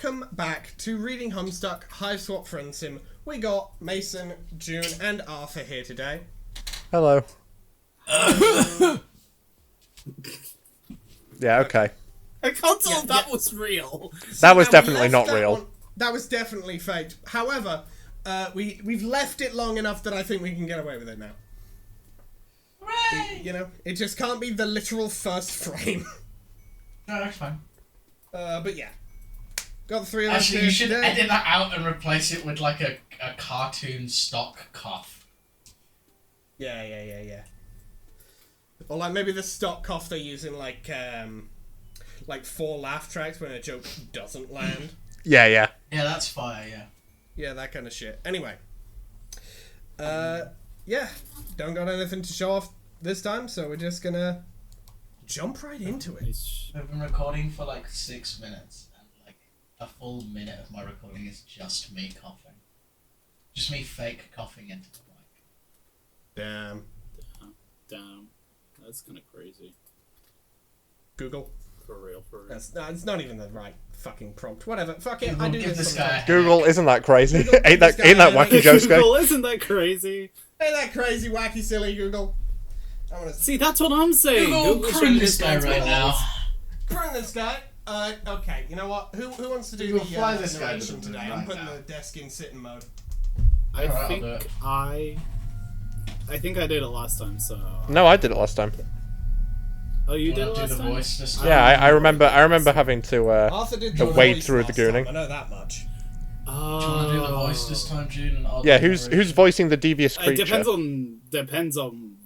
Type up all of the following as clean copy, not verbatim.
welcome back to Reading Homestuck, Hiveswap Friendsim. We got Mason, June, and Arthur here today. Hello. Yeah, okay. I can't tell if that was real. That was definitely not real. That was definitely faked. However, we've left it long enough that I think we can get away with it now. Hooray! You know, it just can't be the literal first frame. No, that's fine. But yeah. Got the three of us Actually, here you should today. edit that out and replace it with like a cartoon stock cough. Yeah. Or like maybe the stock cough they use in like 4 laugh tracks when a joke doesn't land. Yeah. Yeah, that's fire, yeah. Yeah, that kind of shit. Anyway. Yeah. Don't got anything to show off this time, so we're just gonna jump right into it. We've been recording for like 6 minutes, and like a full minute of my recording is just me coughing. Just me fake coughing into the mic. Damn. Damn. That's kind of crazy. Google. For real. It's not even the right fucking prompt. Whatever. Fuck it. Google, I do give this this guy sometimes. Google, isn't that crazy? Google, ain't that wacky, Josuke? Google, isn't that crazy? Ain't that crazy, wacky, silly Google? I want to See, that's what I'm saying. Google, Google's prune trying to this guy respond to right all now. this. Bring this guy. Okay. You know what? Who wants to do Google, the fly this guy to narration the today? moon I'm right putting now. the desk in sitting mode. I Alright, I'll think do it. I think I did it last time, so... No, I did it last time. Oh, you did it Wanna do last the time? voice this time? Yeah, I remember having to Arthur did to the wade voice through the last time, gooning. I know that much. Do you want to do the voice this time, June? And I'll Yeah, do the who's narration? voicing the devious It creature? depends on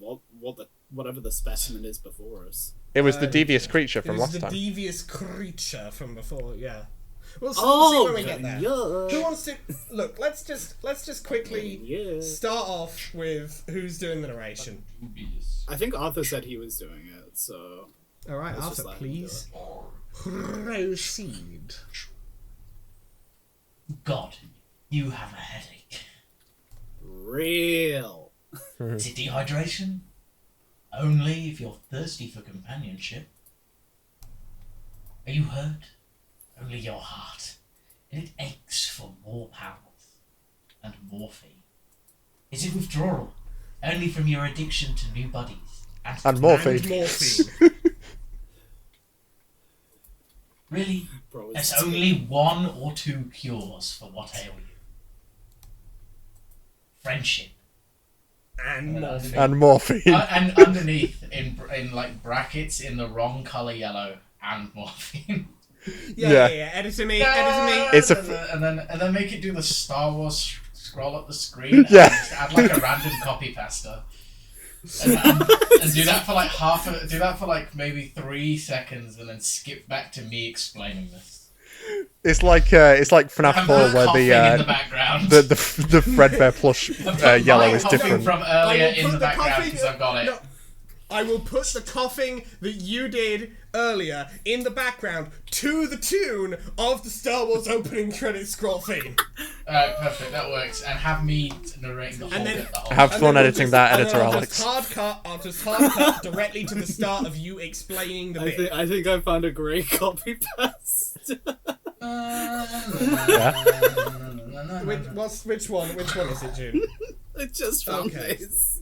whatever the specimen is before us. It was the devious creature It from was last the time. devious creature from before. Yeah. We'll see Oh, when we get there. yeah. Who wants to look? Let's just quickly Yeah. start off with who's doing the narration. I think Arthur said he was doing it, so... All right, Let's just Arthur, let him do please proceed. God, you have a headache. Real. Is it dehydration? Only if you're thirsty for companionship. Are you hurt? Only your heart. And it aches for more powers and morphine. Is it withdrawal? Only from your addiction to new bodies And morphine. And morphine. Really? Bro, There's it's only 1 or 2 cures for what ail you. Friendship. And morphine. And morphine. And underneath, in like brackets, in the wrong colour yellow, and morphine. Yeah. Yeah. Editor me. Editor me. It's a and then make it do the Star Wars scroll up the screen. And Yeah. just add like a random copy pasta. And do that for like do that for like maybe 3 seconds, and then skip back to me explaining this. It's like FNAF And 4 that where coughing in the background. the Fredbear plush yellow is coughing different. from I earlier will in put the background coughing- because I've got it. No, I will put the coughing that you did earlier in the background to the tune of the Star Wars opening credit scroll theme. Alright, perfect, that works. And have me narrating the whole And then- bit. The whole Have bit. fun then we'll editing just- that, and then editor I'll Alex. I'll just hard cut directly to the start of you explaining the bit. I think I found a great copy paste. Which one is it, June? I just found Okay. this.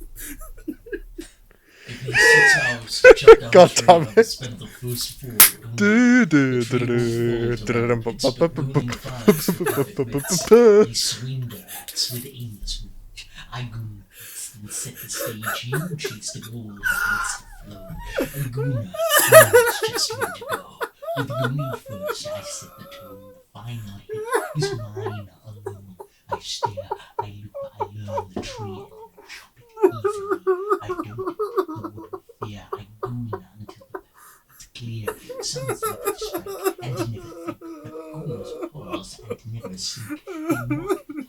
Give me 6 hours to chop down God the tree damn and it. spend the first 4. Do, do, The tree do, will do, fall do, to do, its ballooning fires of profits. do. He swing acts with aimless reach. I goon and set the stage. You chase the goal that makes the flow. A gooner knows just where to go. With gooning first, I set the tone. The final hit is mine alone. I stare, I look, I learn the tree and chop it easily. I don't get the word fear. I goon until the path is clear. Sounds like a strike and never think. But goons pause and never sink. They mock the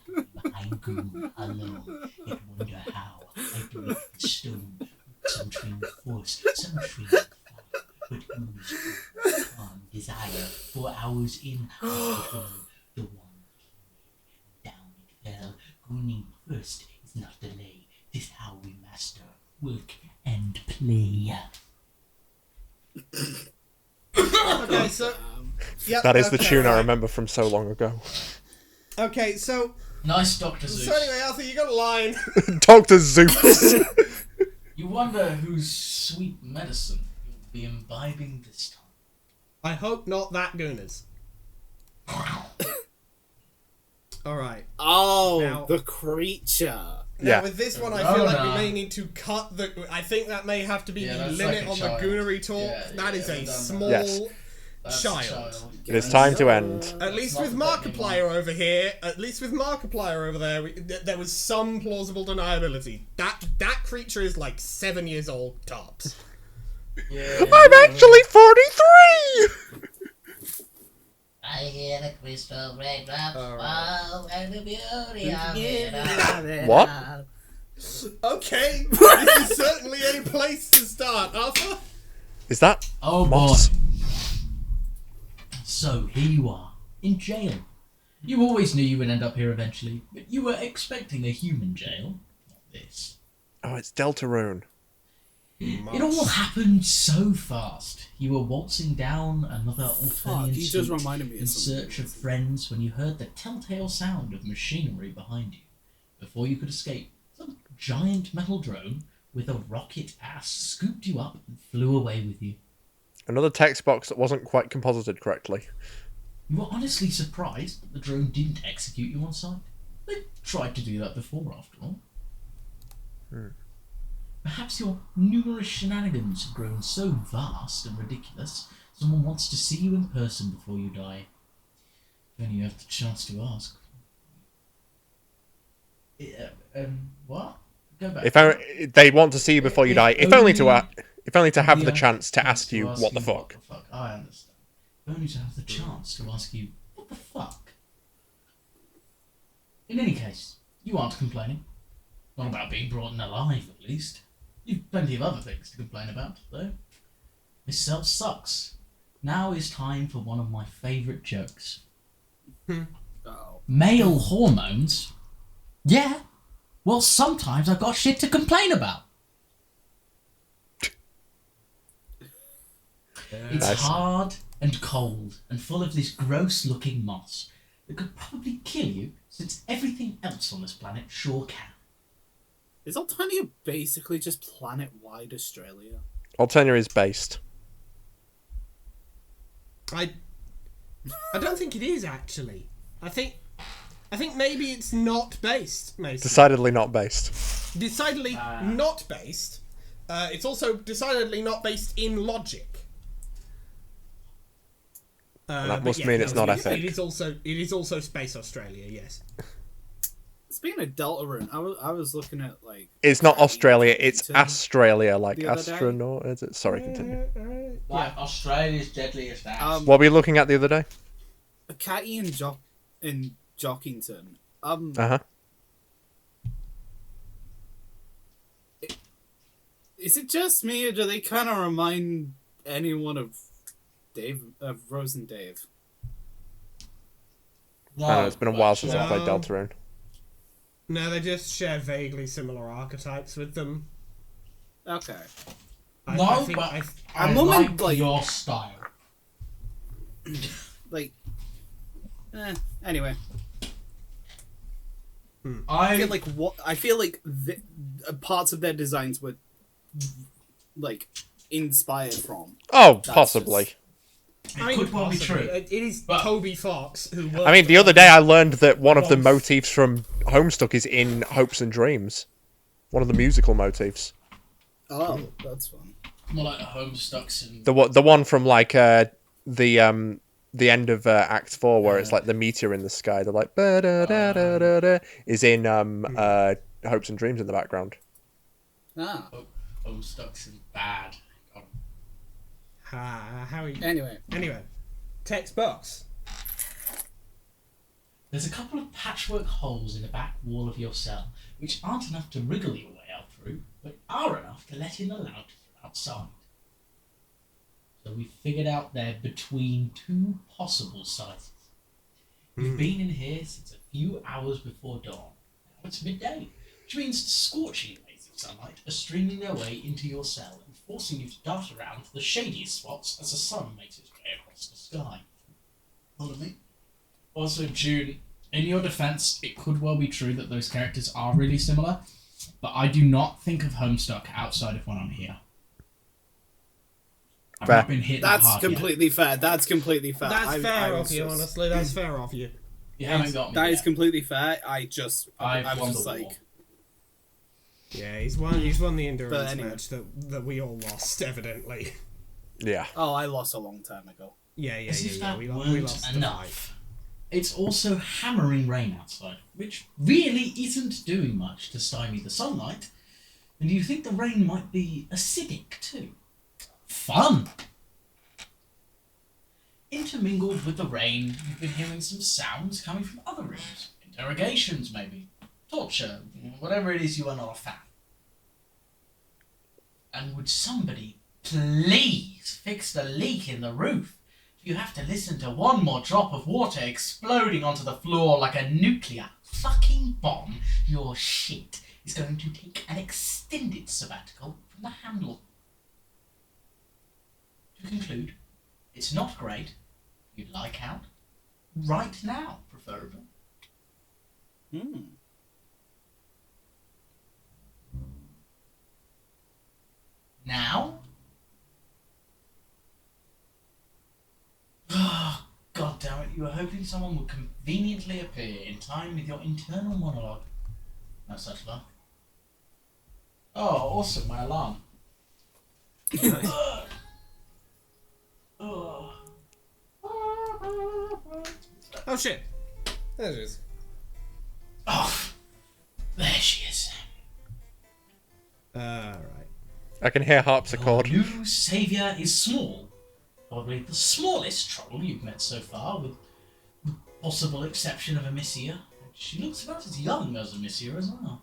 time I goon alone. Yet wonder how I break the stone. Some train with force, some train with fire. But goons calm desire. 4 hours in, I beheld the one king. Down it fell. Gooning first is not delay. This how we master work and play. Okay, so Yep, That is the okay, tune I right. remember from so long ago. Okay, so Nice, Dr. Zeus. anyway, Arthur, you got a line. Dr. Zeus. You wonder whose sweet medicine you'll be imbibing this time. I hope not that Gooners. All right. Oh, Now- the creature. Now, Yeah. with this one, I No, feel like no. we may need to cut the. I think that may have to be Yeah, the that's limit like a on child. the Goonery talk. Yeah, That yeah, is a we've done that. small Yes. That's child. It is time to end. At least with Not that Markiplier over here, at least with Markiplier over there, there was some plausible deniability. That creature is like 7 years old tops. Yeah. I'm actually 43! I hear the crystal raindrops Alright. fall and the beauty of it. What? Okay, this is certainly a place to start, Arthur. Is that Oh moss? boy. So here you are, in jail. You always knew you would end up here eventually, but you were expecting a human jail, not this. Oh, it's Deltarune. It all happened so fast. You were waltzing down another Fuck, Altanian you just street reminded me in of something. search of friends when you heard the telltale sound of machinery behind you. Before you could escape, some giant metal drone with a rocket ass scooped you up and flew away with you. Another text box that wasn't quite composited correctly. You were honestly surprised that the drone didn't execute you on sight. They tried to do that before, after all. Perhaps your numerous shenanigans have grown so vast and ridiculous, someone wants to see you in person before you die. If only you have the chance to ask. What? Go back. They want to see you before you die, if only to have the Yeah, chance to ask you ask what the you fuck. I understand. Only to have the chance to ask you what the fuck. In any case, you aren't complaining. Not about being brought in alive, at least. You've plenty of other things to complain about, though. This cell sucks. Now is time for one of my favourite jokes. Oh. Male hormones? Yeah. Well, sometimes I've got shit to complain about. It's Nice. hard and cold and full of this gross-looking moss that could probably kill you, since everything else on this planet sure can. Is Altania basically just planet-wide Australia? Altenia is based. I don't think it is actually. I think maybe it's not based, Mason. Decidedly not based. Decidedly not based. It's also decidedly not based in logic. That but must yeah, mean it's no, not it ethic. it is also Space Australia, yes. Speaking of Deltarune, I was looking at like. It's not Australia, it's Deltarune Australia, like the other day. astronaut. Is it? Sorry, continue. Like Australia's deadliest ass. What were you looking at the other day? A Catty in Jockington. Uh-huh. Is it just me, or do they kind of remind anyone of Rose and Dave? No, I don't know, it's been a while since I played No. Deltarune. No, they just share vaguely similar archetypes with them. Okay. No, think- but I'm I not like like- your style. Like. Anyway, I feel like parts of their designs were like inspired from. Oh, That's possibly. It could well be true. It is But- Toby Fox who. I mean, the other day I learned that one of the Both. motifs from Homestuck is in Hopes and Dreams. One of the musical motifs. Oh, that's fun. More like the Homestucks and The one from like the end of Act 4 where it's like the meteor in the sky. They're like ba-da-da-da-da-da, is in Hopes and Dreams in the background. Ah. Homestucks and bad. How are you? Anyway, Text box. There's a couple of patchwork holes in the back wall of your cell, which aren't enough to wriggle your way out through, but are enough to let in the light from outside. So we figured out they're between two possible sizes. We've been in here since a few hours before dawn. Now it's midday, which means scorching rays of sunlight are streaming their way into your cell and forcing you to dart around to the shadiest spots as the sun makes its way across the sky. Follow me. Also, June, in your defense, it could well be true that those characters are really similar, but I do not think of Homestuck outside of when I'm here. I've Fair. not been hit that That's hard yet. completely fair. That's completely fair. That's fair I of was you, just- honestly. That's fair of you. You haven't got me That yet. is completely fair. I I've was won just the war. like, Yeah, he's won the endurance anyway. match that we all lost, evidently. Yeah. oh, I lost a long time ago. Yeah, yeah, As if yeah. that We weren't lost the enough. It's also hammering rain outside, which really isn't doing much to stymie the sunlight. And you think the rain might be acidic too? Fun! Intermingled with the rain, you've been hearing some sounds coming from other rooms. Interrogations, maybe. Torture, whatever it is you are not a fan. And would somebody please fix the leak in the roof? You have to listen to one more drop of water exploding onto the floor like a nuclear fucking bomb. Your shit is going to take an extended sabbatical from the handle. To conclude, it's not great. You'd like out. Right now, preferably. Now? Oh, God damn it, you were hoping someone would conveniently appear in time with your internal monologue. No such luck. Oh, awesome, my alarm. Oh. Oh shit! There it is. Oh, there she is. Right. I can hear harpsichord. Your new saviour is small. Probably the smallest troll you've met so far, with the possible exception of Amicia. She looks about as young as Amicia as well.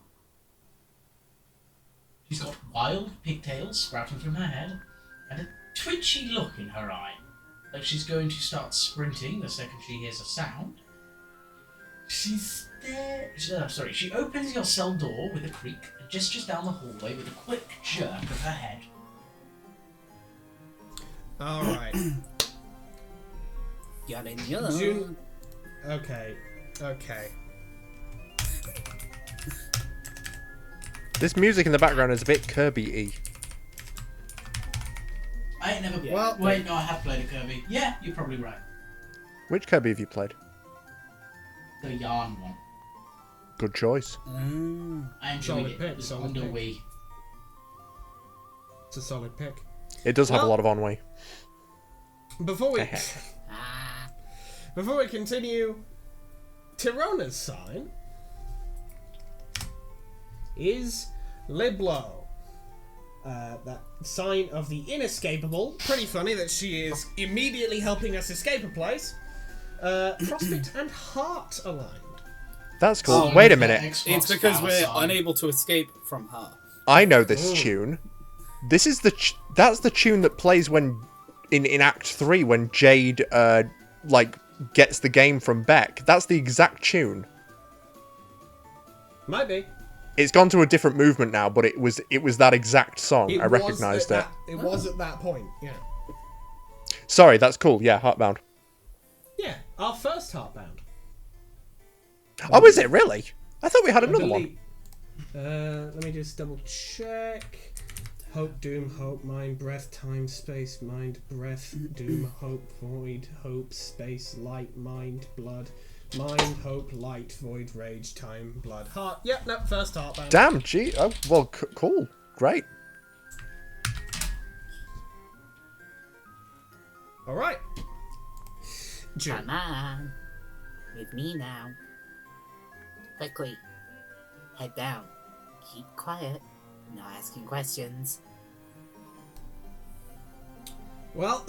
She's got wild pigtails sprouting from her head, and a twitchy look in her eye, like she's going to start sprinting the second she hears a sound. She opens your cell door with a creak and gestures down the hallway with a quick jerk of her head. Alright. June. Okay. This music in the background is a bit Kirby-y. I ain't never. Well, wait, no, I have played a Kirby. Yeah, you're probably right. Which Kirby have you played? The yarn one. Good choice. I enjoyed Solid it. pick, It was solid on the pick. Wii. It's a solid pick. It does have a Well- lot of ennui. Before we continue, Tirona's sign is Liblo. That sign of the inescapable. Pretty funny that she is immediately helping us escape a place. Frostbite and Heart aligned. That's cool. Oh, Wait a yeah, minute. Xbox It's because Power we're sign. unable to escape from her. I know this tune. This is that's the tune that plays when in Act 3 when Jade gets the game from Beck. That's the exact tune. Might be. It's gone to a different movement now, but it was that exact song. I recognised it. It was at that point, yeah. Sorry, that's cool. Yeah, Heartbound. Yeah, our first Heartbound. Oh, is it really? I thought we had another one. Let me just double check. Hope, doom, hope, mind, breath, time, space, mind, breath, doom, hope, void, hope, space, light, mind, blood, mind, hope, light, void, rage, time, blood, heart. Yep, no, first Heartbound. Damn, gee. Oh, well, cool. Great. Alright. June. Come on. With me now. Quickly. Head down. Keep quiet. No asking questions. Well,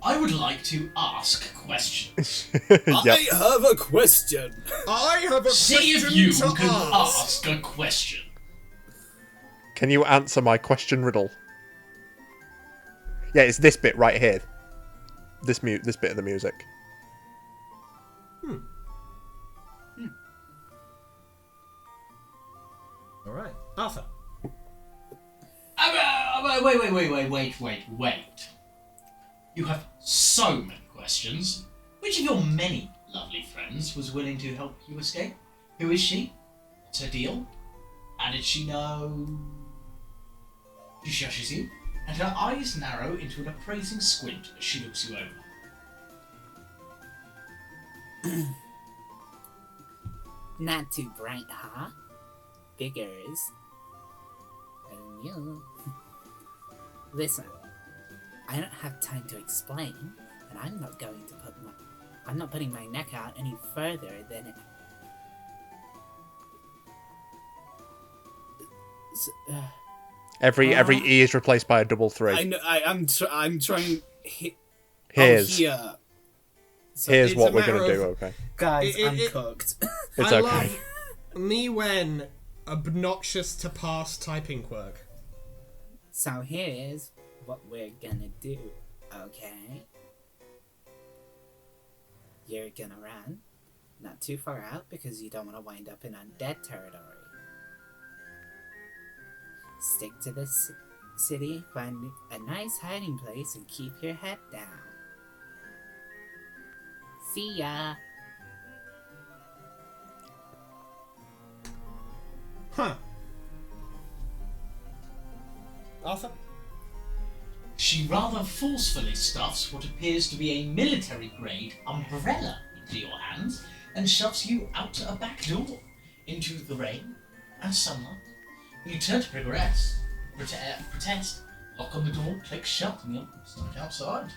I would like to ask questions. Yep. I have a question. I have a See if question you to can ask. ask a question. Can you answer my question riddle? Yeah, it's this bit right here. This bit of the music. Alright, Arthur. Wait. You have so many questions. questions. Which of your many lovely friends was willing to help you escape? Who is she? What's her deal? How did she know? She shushes you, and her eyes narrow into an appraising squint as she looks you over. Not too bright, huh? Figures. And you. Listen, I don't have time to explain, and I'm not putting my neck out any further than it. Every E is replaced by a double 3. I know. I'm trying. Here's Here. So here's it's what a we're matter gonna do. of- Okay, guys, I'm it- cooked. it's I okay. love me when obnoxious to pass typing quirk. So here's what we're gonna do, okay? You're gonna run, not too far out because you don't want to wind up in undead territory. Stick to the city, find a nice hiding place, and keep your head down. See ya! Huh. Arthur? She rather forcefully stuffs what appears to be a military-grade umbrella into your hands and shoves you out a back door into the rain and sunlight. When you turn to protest, lock on the door, click shut, and you're stuck outside.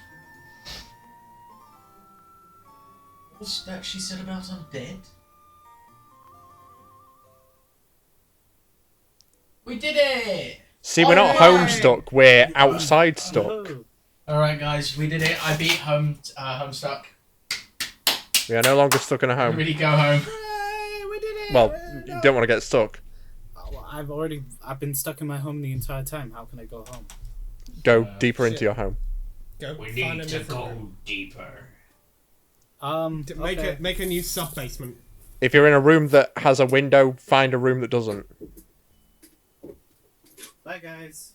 What's that she said about undead? We did it! See, we're not Homestuck, we're outside stuck. Oh, Alright guys, we did it. I beat Homestuck. We are no longer stuck in a home. Really go home. Hey, we did it! Well, you don't want to get stuck. Well, I've been stuck in my home the entire time. How can I go home? Go deeper into your home. Go We find need a to different go room. deeper. Make a new sub basement. If you're in a room that has a window, find a room that doesn't. Bye, guys.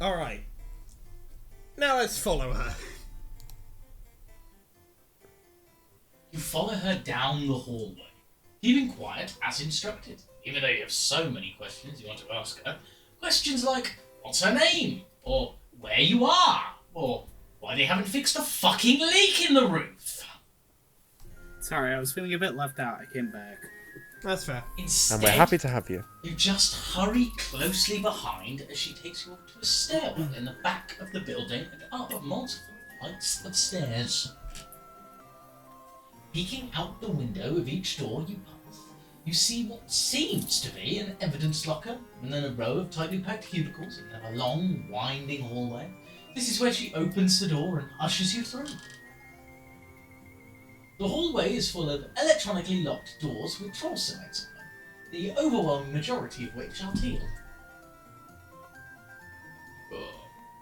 Alright. Now let's follow her. You follow her down the hallway, keeping quiet as instructed, even though you have so many questions you want to ask her. Questions like, what's her name? Or where you are? Or why they haven't fixed a fucking leak in the roof? Sorry, I was feeling a bit left out. I came back. That's fair. And Instead, we're happy to have you. you just hurry closely behind as she takes you up to a stairwell in the back of the building and up multiple flights of stairs. Peeking out the window of each door you pass, you see what seems to be an evidence locker, and then a row of tightly packed cubicles, and then a long, winding hallway. This is where she opens the door and ushers you through. The hallway is full of electronically locked doors with troll signs on them, the overwhelming majority of which are teal.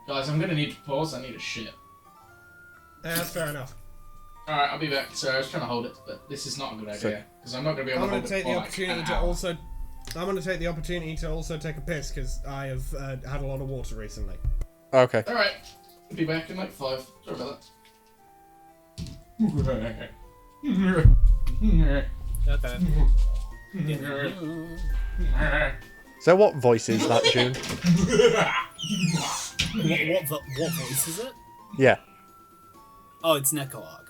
Guys, I'm gonna need to pause. I need a shit. That's fair enough. Alright, I'll be back. Sorry, I was trying to hold it, but this is not a good idea. Because I'm not going to be able I'm to going hold to it take for the like opportunity an to hour. also. I'm going to take the opportunity to also take a piss because I have had a lot of water recently. Okay. Alright, I'll be back in like 5. Sorry about that. Okay. So what voice is that, June? What voice is it? Yeah. Oh, it's Nekolog.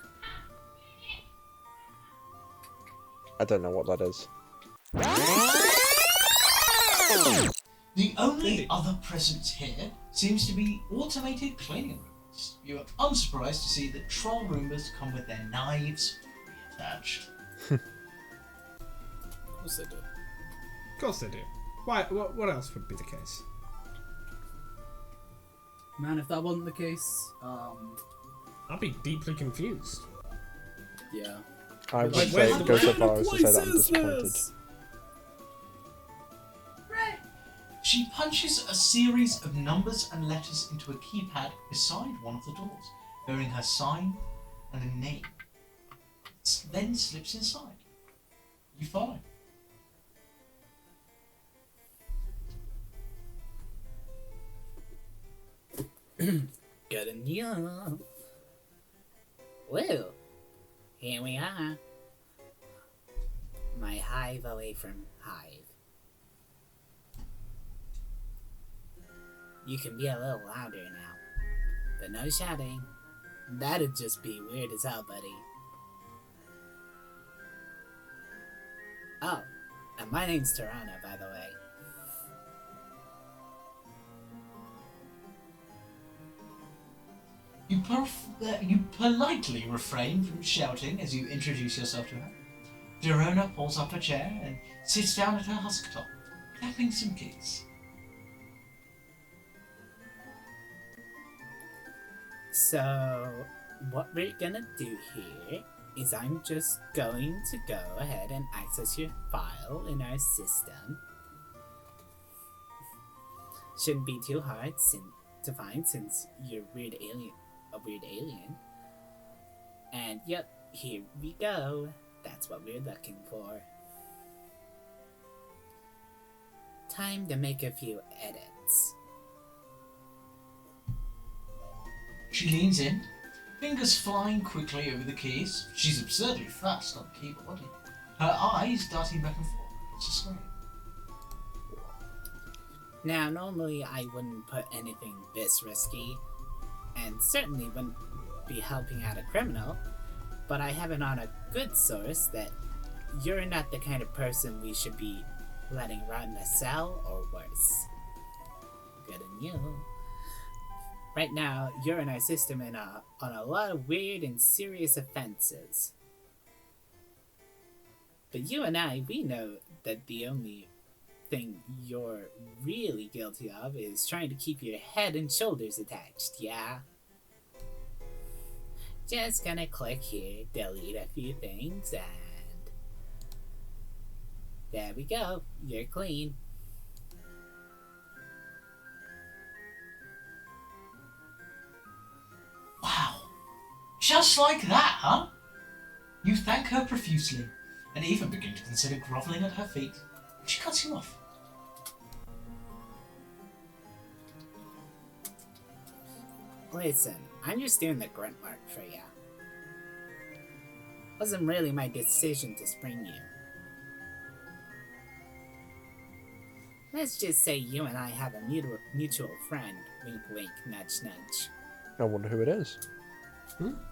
I don't know what that is. The only other presence here seems to be automated cleaning robots. You are unsurprised to see that troll Roombas come with their knives reattached. Of course they do. Of course they do. Why? What else would be the case? Man, if that wasn't the case, I'd be deeply confused. yeah. I would Wait, say where's the go so What far as to say that I'm place is disappointed. this? She punches a series of numbers and letters into a keypad beside one of the doors, bearing her sign and a name. Then slips inside. You follow. Good and you. Well, here we are. My hive away from hive. You can be a little louder now, but no shouting. That'd just be weird as hell, buddy. Oh, and my name's Tirana, by the way. You politely refrain from shouting as you introduce yourself to her. Verona pulls up a chair and sits down at her husk top, clapping some keys. So, what we're gonna do here is I'm just going to go ahead and access your file in our system. Shouldn't be too hard to find since you're a weird alien. And yep, here we go. That's what we're looking for. Time to make a few edits. She leans in, fingers flying quickly over the keys. She's absurdly fast on the keyboard. Her eyes darting back and forth across the screen. Now, normally I wouldn't put anything this risky, and certainly wouldn't be helping out a criminal, but I have it on a good source that you're not the kind of person we should be letting rot in a cell or worse. Good on you. Right now, you're in our system on a lot of weird and serious offenses. But you and I, we know that the only thing you're really guilty of is trying to keep your head and shoulders attached, yeah? Just gonna click here, delete a few things, and there we go, you're clean. Wow. Just like that, huh? You thank her profusely, and even begin to consider grovelling at her feet. She cuts you off. Listen, I'm just doing the grunt work for ya. Wasn't really my decision to spring you. Let's just say you and I have a mutual friend. Wink wink, nudge nudge. I wonder who it is.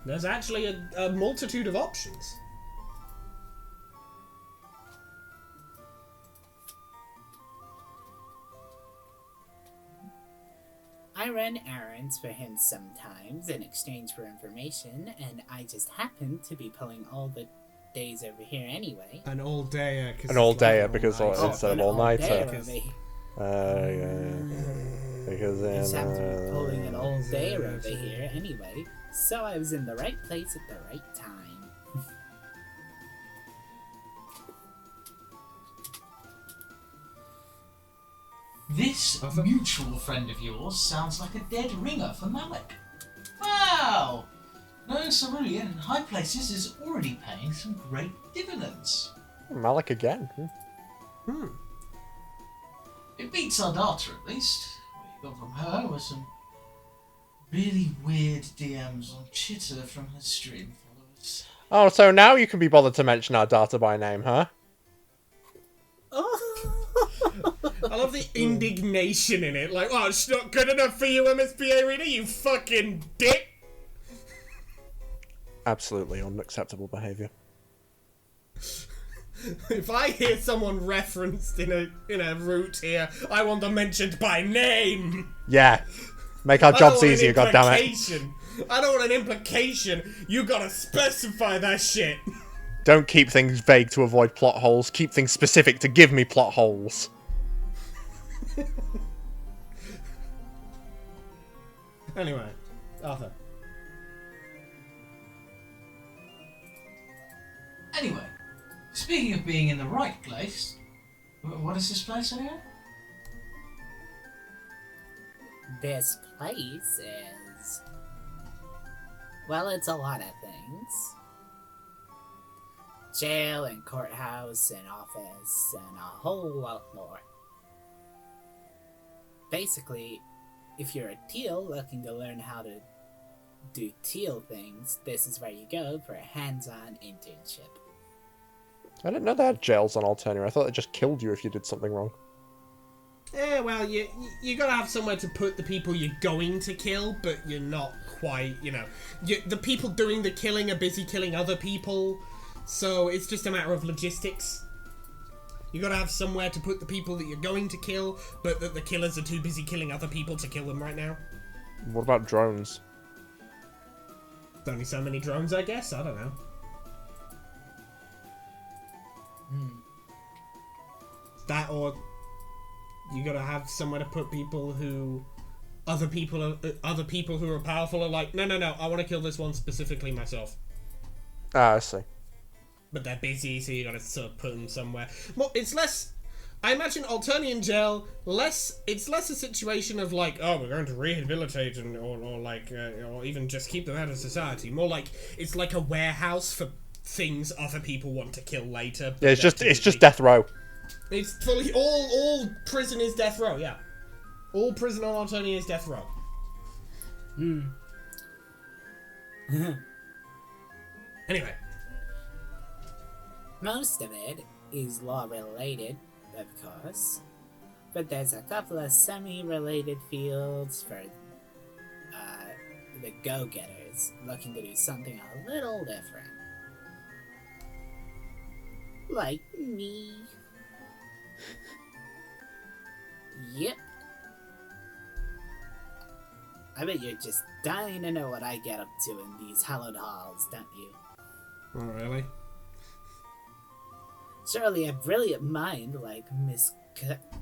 There's actually a multitude of options. I run errands for him sometimes in exchange for information, and I just happen to be pulling all the days over here anyway. An all-dayer. An all-dayer, because all-nighter. instead of An all-nighter. all-dayer Because- over here. Yeah. Because I just then, happen to be pulling an all dayer yeah, over yeah. here anyway, so I was in the right place at the right time. This Arthur? mutual friend of yours sounds like a dead ringer for Malik. Wow! Knowing Cerulean in high places is already paying some great dividends. Malik again. It beats our data, at least. What you got from her was some really weird DMs on Chitter from her stream followers. Oh, so now you can be bothered to mention our data by name, huh? I love the indignation in it. Like, oh, it's not good enough for you, MSPA reader, you fucking dick. Absolutely unacceptable behaviour. If I hear someone referenced in a route here, I want them mentioned by name. Yeah. Make our I don't jobs want an easier, goddammit. implication. I don't want an implication. You gotta specify that shit. Don't keep things vague to avoid plot holes. Keep things specific to give me plot holes. Anyway, Arthur. Anyway, speaking of being in the right place, what is this place anyway? This place is... well, it's a lot of things. Jail and courthouse and office and a whole lot more. Basically, if you're a teal looking to learn how to do teal things, this is where you go for a hands-on internship. I didn't know they had jails on Alternia. I thought they just killed you if you did something wrong. Yeah, well, you gotta have somewhere to put the people you're going to kill, but you're not quite, the people doing the killing are busy killing other people, so it's just a matter of logistics. You gotta have somewhere to put the people that you're going to kill, but that the killers are too busy killing other people to kill them right now. What about drones? There's only so many drones, I guess. I don't know. That, or you gotta have somewhere to put people who other people who are powerful are like, no, I want to kill this one specifically myself. Ah, I see. But they're busy, so you gotta sort of put them somewhere. Well, it's less. I imagine Alternian jail it's less a situation of like, oh, we're going to rehabilitate or even just keep them out of society. More like it's like a warehouse for things other people want to kill later. Yeah, it's just death row. It's fully all prison is death row. Yeah, all prison on Alternia is death row. Anyway, Most of it is law-related, of course, but there's a couple of semi-related fields for the go-getters looking to do something a little different. Like me. Yep. I bet you're just dying to know what I get up to in these hallowed halls, don't you? oh really? Surely a brilliant mind like Miss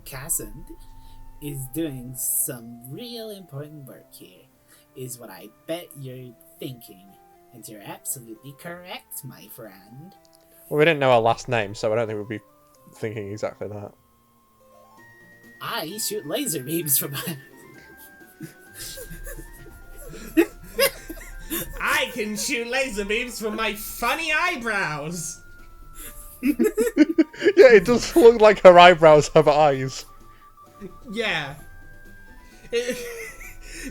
Cassand is doing some real important work here, is what I bet you're thinking. And you're absolutely correct, my friend. Well, we didn't know her last name, so I don't think we'd be thinking exactly that. I shoot laser beams from my... I can shoot laser beams from my funny eyebrows. Yeah, it does look like her eyebrows have eyes. Yeah.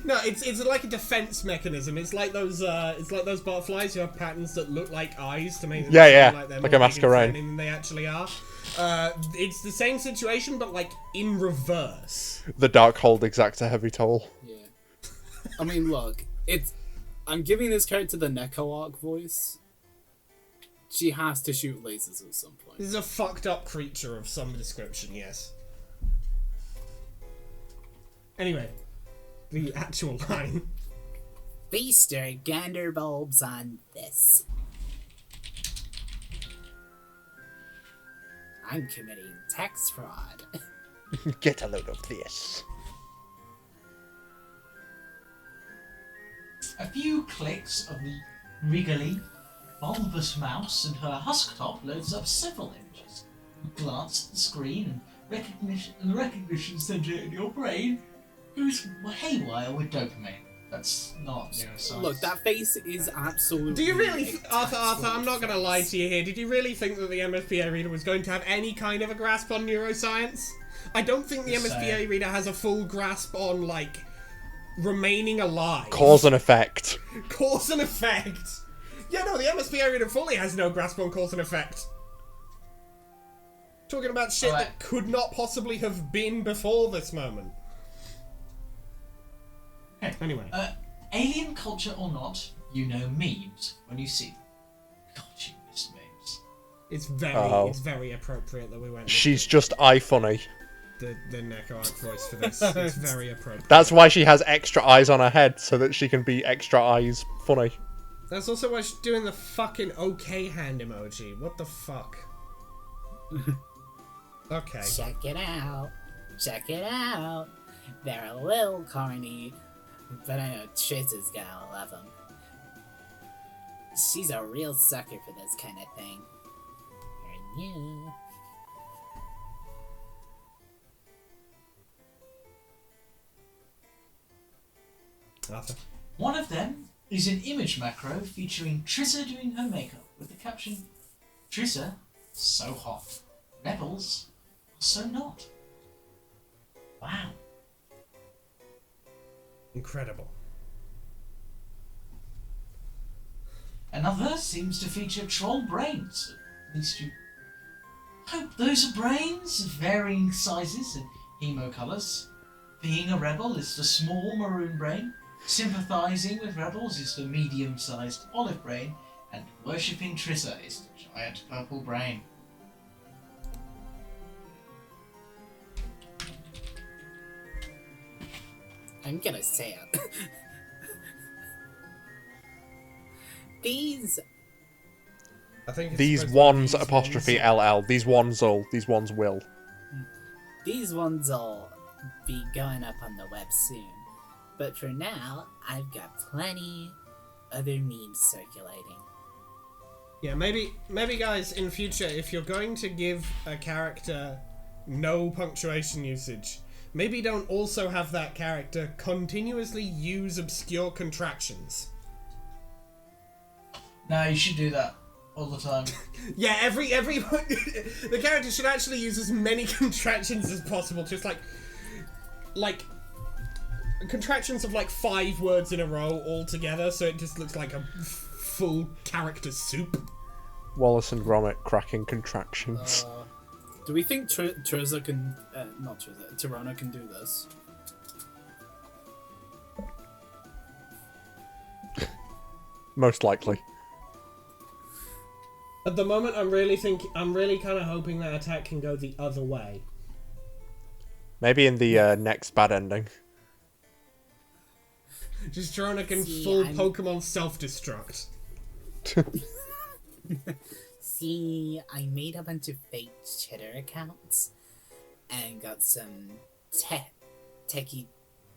No, it's like a defense mechanism. It's like those butterflies who have patterns that look like eyes to make them Yeah, like they're like more a masquerade than they actually are. It's the same situation, but like in reverse. The Darkhold exacts a heavy toll. Yeah. I mean, look, I'm giving this character the Neko Arc voice. She has to shoot lasers at some point. This is a fucked up creature of some description, yes. Anyway, the actual line. Feast your gander bulbs on this. I'm committing tax fraud. Get a load of this. A few clicks of the wriggly, bulbous mouse and her husk top loads up several images. You glance at the screen and the recognition center in your brain goes haywire with dopamine. That's not neuroscience. Look, that face is absolutely... Do you really, Arthur, I'm not going to lie to you here. Did you really think that the MSPA reader was going to have any kind of a grasp on neuroscience? I don't think the MSPA reader has a full grasp on, like, remaining alive. Cause and effect. Cause and effect. Yeah, no, the MSPA reader fully has no grasp on cause and effect. Talking about shit that could not possibly have been before this moment. Anyway. Alien culture or not, you know memes when you see them. God, you miss memes. It's very appropriate that we went She's just eye funny. the Neko Arc voice for this. It's very appropriate. That's why she has extra eyes on her head, so that she can be extra eyes funny. That's also why she's doing the fucking okay hand emoji. What the fuck? Okay. Check it out. Check it out. They're a little corny, but I know Triss is gonna love them. She's a real sucker for this kind of thing. And you. Arthur. One of them is an image macro featuring Trissa doing her makeup with the caption, Trissa, so hot. Rebels, so not. Wow. Incredible. Another seems to feature troll brains. At least you hope those are brains of varying sizes and emo colours. Being a rebel is the small maroon brain. Sympathising with rebels is the medium-sized olive brain. And worshipping Trissa is the giant purple brain. I'm gonna say it. These I think it's These supposed to be ones these apostrophe ones. LL. These ones all. These ones will. These ones will be going up on the web soon. But for now, I've got plenty other memes circulating. Yeah, maybe guys, in future, if you're going to give a character no punctuation usage, maybe don't also have that character continuously use obscure contractions. No, you should do that all the time. Yeah, every the character should actually use as many contractions as possible, just like contractions of like 5 words in a row all together, so it just looks like a full character soup. Wallace and Gromit cracking contractions. Do we think Trissa can... not Trissa, Tirona can do this? Most likely. At the moment, I'm really kind of hoping that attack can go the other way. Maybe in the next bad ending. Just Tirona can See, full I'm- Pokemon self-destruct. See, I made a bunch of fake Chitter accounts and got some techie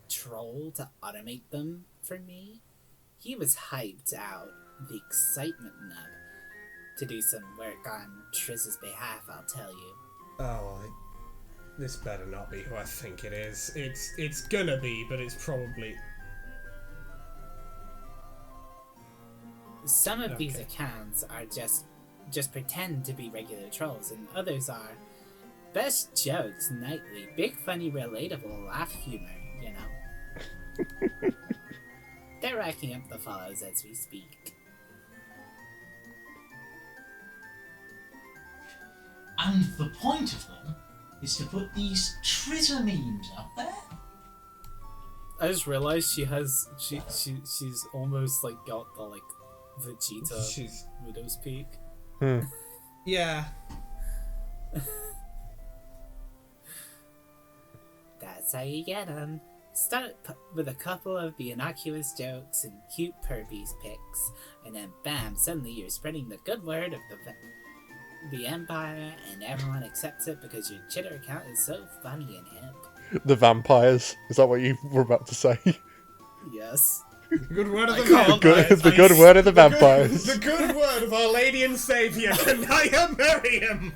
troll to automate them for me. He was hyped out, the excitement nub, to do some work on Tris's behalf, I'll tell you. Oh, this better not be who I think it is. It's gonna be, but it's probably... Some of these Okay. accounts are just pretend to be regular trolls, and others are best jokes nightly, big funny relatable laugh humor, you know. They're racking up the follows as we speak. And the point of them is to put these Trissa memes up there. I just realized she's almost like got the like Vegeta She's... Widow's Peak. Yeah. That's how you get 'em. Start with a couple of the innocuous jokes and cute perpies pics, and then bam, suddenly you're spreading the good word of the Empire, and everyone accepts it because your Chitter account is so funny and hip. The vampires. Is that what you were about to say? Yes. Good word of the can't- vampires. The good word of the vampires. The good word of our Lady and Saviour, Kanaya Merriam.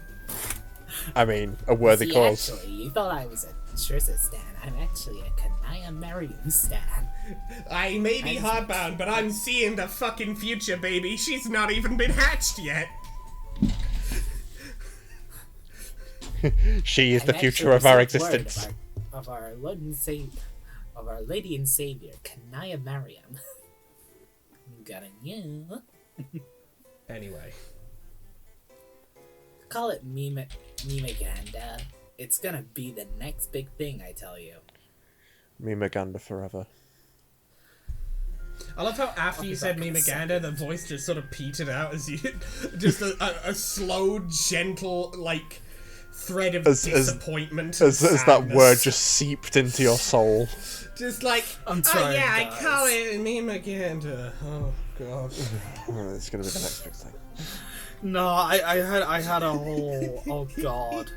I mean, a worthy See, cause. actually, you thought I was a Trissa stan. I'm actually a Kanaya Merriam stan. I may be hardbound, but I'm seeing the fucking future, baby. She's not even been hatched yet. She is the I'm future actually of our the existence. word of our Lady and Savior, Kanaya Merriam. Got a new. Anyway. Call it memeganda. It's gonna be the next big thing, I tell you. Mimaganda forever. I love how after you said Mimaganda, the voice just sort of petered out as you... just a slow, gentle, like, thread of disappointment. As that sadness. word just seeped into your soul. Just like, I'm trying, yeah, I guys. call it Mimaganda. Oh, God. Oh, it's gonna be the next big thing. No, I had a whole... Oh god.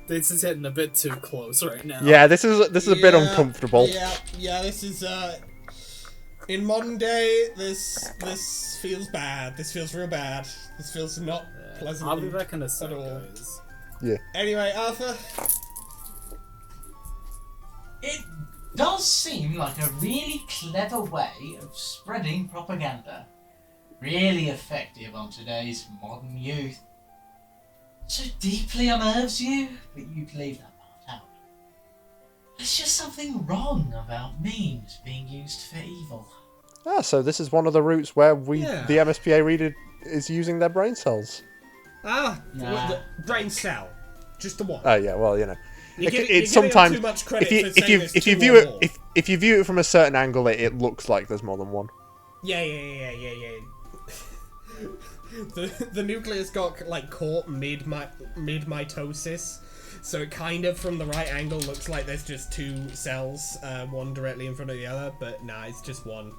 This is hitting a bit too close right now. Yeah, this is a bit uncomfortable. Yeah, this is, in modern day, this feels bad. This feels real bad. This feels not pleasant. I'll be back in a sec, at all. guys. Yeah. Anyway, Arthur. It does seem like a really clever way of spreading propaganda. Really effective on today's modern youth. So deeply unnerves you, but you'd leave that part out. There's just something wrong about memes being used for evil. Ah, so this is one of the routes where Yeah. the MSPA reader is using their brain cells. Ah, Nah. the brain cell. Just the one. Oh yeah, well you know, You're it's giving sometimes too much credit if for saying there's you two view or it more. if you view it from a certain angle, it looks like there's more than one. Yeah. The nucleus got like caught mid mitosis, so it kind of from the right angle looks like there's just two cells, one directly in front of the other, but nah, it's just one.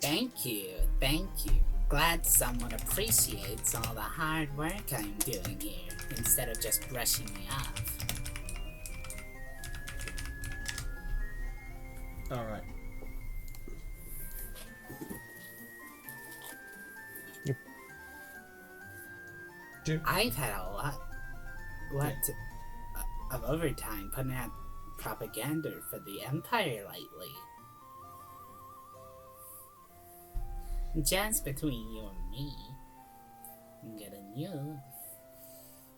Thank you. Glad someone appreciates all the hard work I'm doing here, instead of just brushing me off. Alright. I've had a lot of overtime putting out propaganda for the Empire lately. Just between you and me, I'm getting you.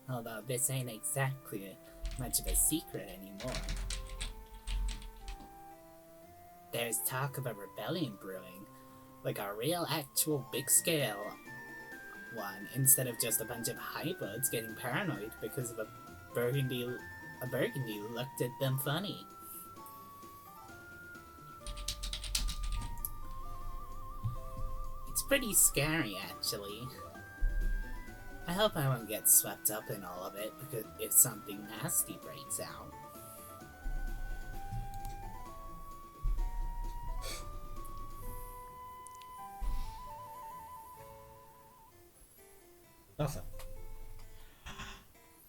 Although this ain't exactly much of a secret anymore. There's talk of a rebellion brewing, like a real actual big scale one, instead of just a bunch of hybrids getting paranoid because of a burgundy looked at them funny. It's pretty scary, actually. I hope I won't get swept up in all of it, because if something nasty breaks out. Nothing.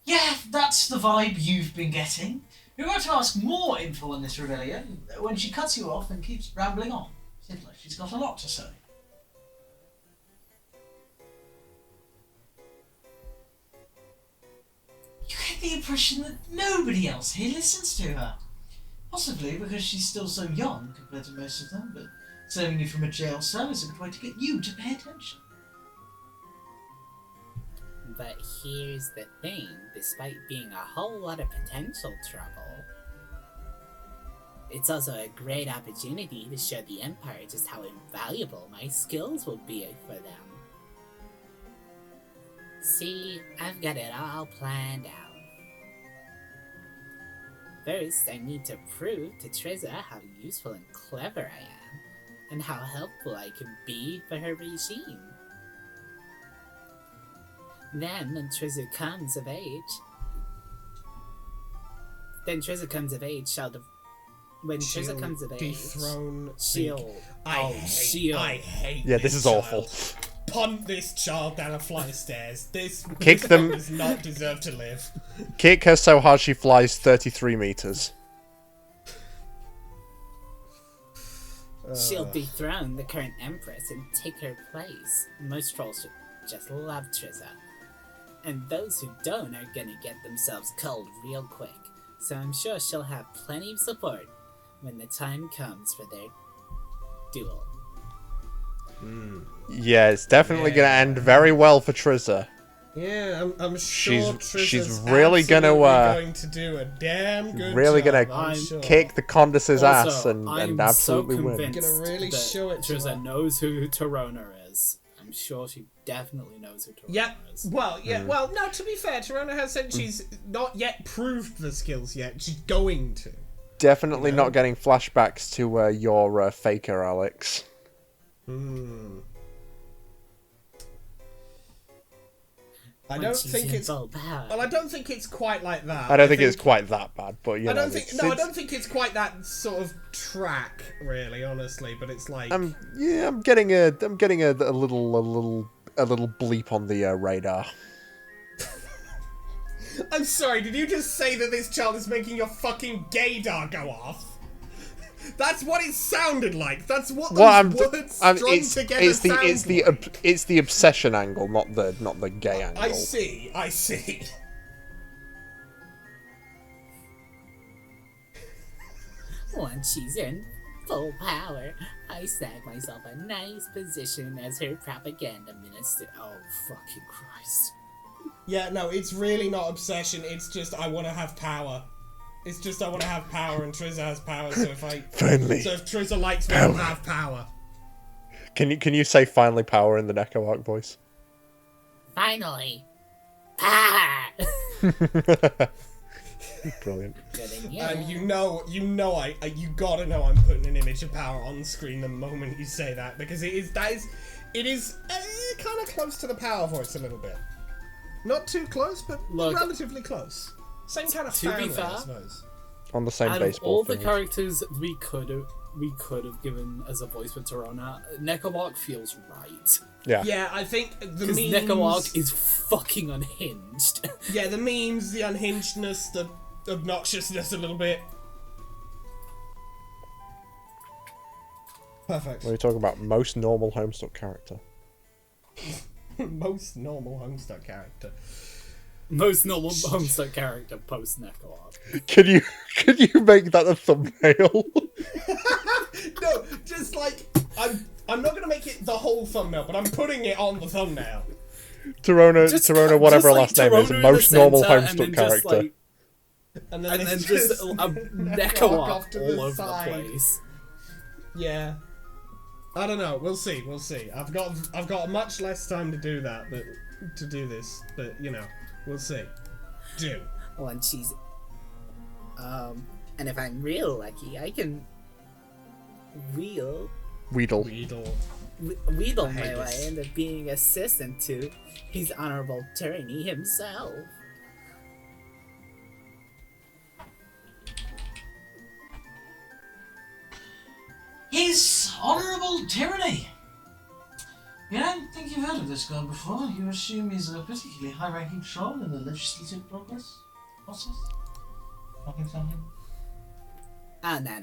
Yeah, that's the vibe you've been getting. You're going to ask more info on this rebellion when she cuts you off and keeps rambling on. Seems like she's got a lot to say. You get the impression that nobody else here listens to her. Possibly because she's still so young compared to most of them, but serving you from a jail cell is a good way to get you to pay attention. But here's the thing, despite being a whole lot of potential trouble, it's also a great opportunity to show the Empire just how invaluable my skills will be for them. See, I've got it all planned out. First, I need to prove to Treza how useful and clever I am, and how helpful I can be for her regime. Then, when Treza comes of age, dethrone. she'll. I hate. Yeah, this is awful. Punt this child down a flight of stairs. This them- does not deserve to live. Kick her so hard she flies 33 meters. She'll dethrone the current Empress and take her place. Most trolls just love Treza. And those who don't are gonna get themselves culled real quick. So I'm sure she'll have plenty of support when the time comes for their duel. Yeah, it's definitely going to end very well for Trissa. Yeah, I'm sure she's Triza's really gonna, absolutely going to do a damn good really job. gonna I'm sure. kick the Condes's ass Also, and I'm absolutely so win. convinced Gonna really that show it to her. Treza knows who Torona is. I'm sure she definitely knows who Torona Yeah, is. well, well, no, to be fair, Torona has said she's not yet proved the skills yet. She's going to. Definitely You know? not getting flashbacks to your faker, Alex. I when don't she's think in it's. full power. Well, I don't think it's quite like that. I don't think it's quite that bad, but you I know, don't think. it's, No, I it's- don't think it's quite that sort of track, really, honestly. But it's like. I'm getting a little bleep on the radar. I'm sorry. Did you just say that this child is making your fucking gaydar go off? That's what it sounded like. That's what those words strung together sound like. It's the obsession angle, not the gay angle. I see. Once she's in full power, I snag myself a nice position as her propaganda minister. Oh, fucking Christ. Yeah, no, it's really not obsession. It's just I want to have power. It's just I want to have power, and Trizza has power. So if Finally, so if Trizza likes me, I'll have power. can you say finally power in the Neko Arc voice? Finally! Power! Brilliant. Good in you. You gotta know I'm putting an image of power on screen the moment you say that, because it is kind of close to the power voice a little bit. Not too close, but Look, relatively close. Same kind of to be family, fair, I suppose. On the same out of baseball all the thing. characters we could have given as a voice for Torona, Nekowak feels right. Yeah. Yeah, I think the Because memes. Nekowak is fucking unhinged. Yeah, the memes, the unhingedness, the obnoxiousness a little bit. Perfect. What are you talking about? Most normal Homestuck character. Most normal Homestuck character. Most normal Homestuck character post Nekowak. Can you make that a thumbnail? No, just like I'm not gonna make it the whole thumbnail, but I'm putting it on the thumbnail. Torona, whatever her last name is, Torona in most the normal center, Homestuck and then just, character. like, And and then it's just a Nekowak Nekowak off to all over side. the place. Yeah. I don't know. We'll see. I've got much less time to do that, but to do this, but you know, we'll see. June. Once she's. And if I'm real lucky, I can. Weedle. Weedle. Wheedle I hate my way this. into being assistant to his honorable tyranny himself. His honourable tyranny. You don't think you've heard of this guy before? You assume he's a particularly high-ranking troll in the legislative process? Talking something? Oh, no.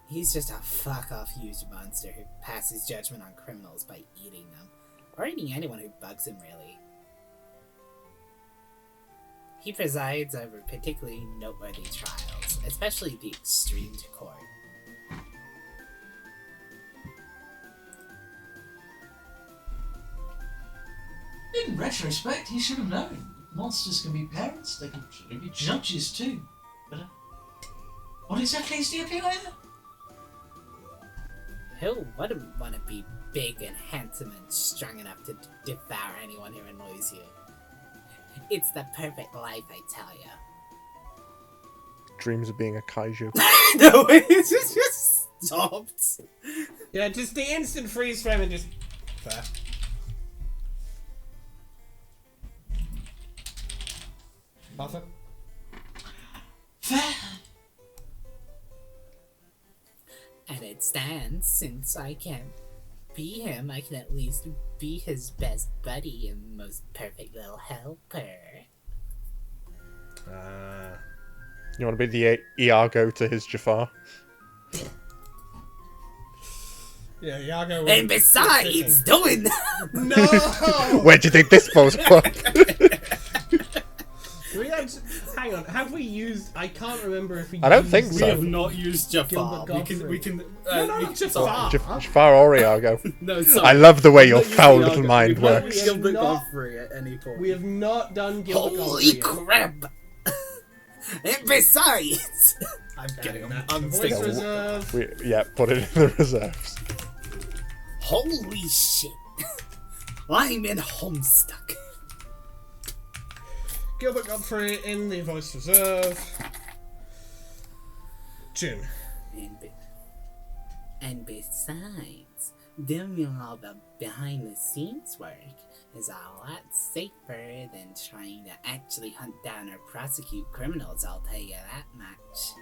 He's just a fuck-off huge monster who passes judgment on criminals by eating them. Or eating anyone who bugs him, really. He presides over particularly noteworthy trials, especially the extreme court. In retrospect, he should have known. Monsters can be parents, they can be judges too. But what exactly is the appeal here? Who wouldn't want to be big and handsome and strong enough to devour anyone who annoys you? It's the perfect life, I tell you. Dreams of being a kaiju. No, it just stopped. Yeah, just the instant freeze frame and just fair. Perfect. Fair. And it stands, since I can't be him, I can at least be his best buddy and most perfect little helper. You want to be the Iago to his Jafar? Yeah, Iago. And besides, doing No. Where do you think this falls from? Hang on. Have we used? I can't remember if we. I don't used think We so. have not used Jafar. Gilbert We can. No, not Jafar. Jafar or Iago. No, sorry. I love the way your Not used foul Iago. little mind We've not works. used Gilbert not- Godfrey at any point. We have not done Gilbert holy Godfrey yet. crap! And besides, I'm getting That I'm voice sticking. reserve. Put it in the reserves. holy shit! I'm in Homestuck. Gilbert Godfrey in the voice reserve. June. And besides, doing all the behind-the-scenes work, is a lot safer than trying to actually hunt down or prosecute criminals, I'll tell you that much.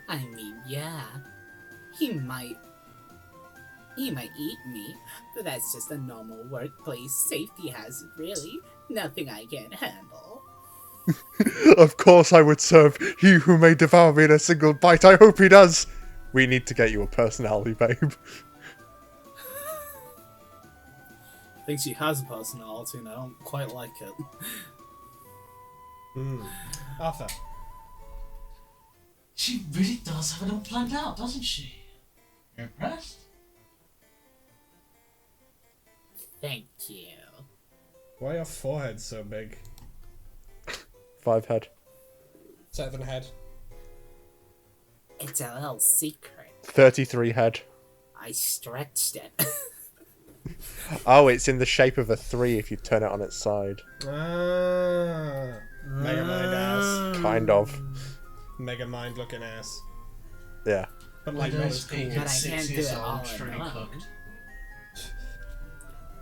I mean, yeah, he might eat me, but that's just a normal workplace safety hazard, really. Nothing I can't handle. Of course I would serve he who may devour me in a single bite. I hope he does. We need to get you a personality, babe. I think she has a personality and I don't quite like it. Arthur. She really does have it all planned out, doesn't she? You're impressed? Thank you. Why are your foreheads so big? 5 head. 7 head. It's a little secret. 33 head. I stretched it. Oh, it's in the shape of a 3 if you turn it on its side. Ah. Mega mind ass. Kind of. Mega mind looking ass. Yeah. But like not as cool. But I can't do it all truly alone. cooked.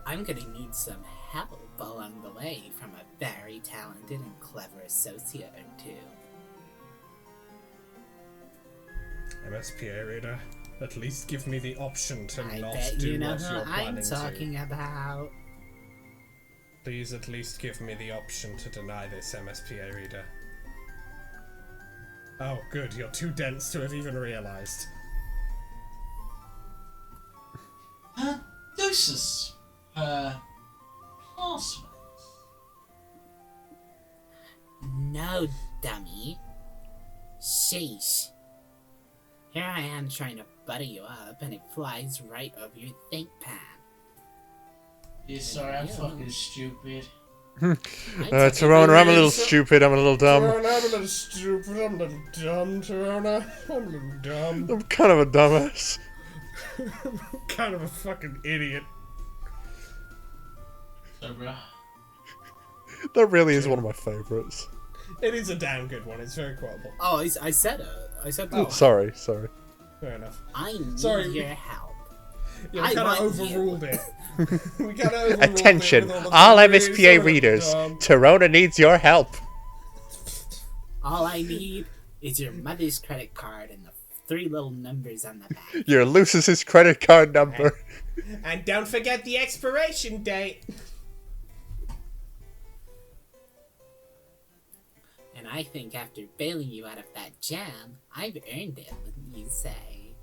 I'm gonna need some help along the way from a very talented and clever associate or two. MSPA reader, at least give me the option to I not bet do you know what who you're I'm planning talking to. about. Please at least give me the option to deny this MSPA reader. Oh, good, you're too dense to have even realised. Lucius, classmates. No, dummy. Sheesh. Here I am trying to butter you up, and it flies right over your think pad. Yeah, sorry, I'm fucking stupid. Torona, I'm a little stupid, I'm a little dumb. Torona, I'm a little stupid, I'm a little dumb, Torona. I'm a little dumb. I'm kind of a dumbass. I'm kind of a fucking idiot. So, bruh. That really is one of my favourites. It is a damn good one, it's very quotable. Oh, I said it. I said Oh. Sorry. Fair enough. I need Sorry. your help. Yeah, we I kind of want you. overruled it. We kind of overruled Attention, it with all the MSPA some readers. dumb. Torona needs your help. All I need is your mother's credit card and the 3 little numbers on the back. Your Lucius's credit card number. And don't forget the expiration date. And I think after bailing you out of that jam, I've earned it, wouldn't you say?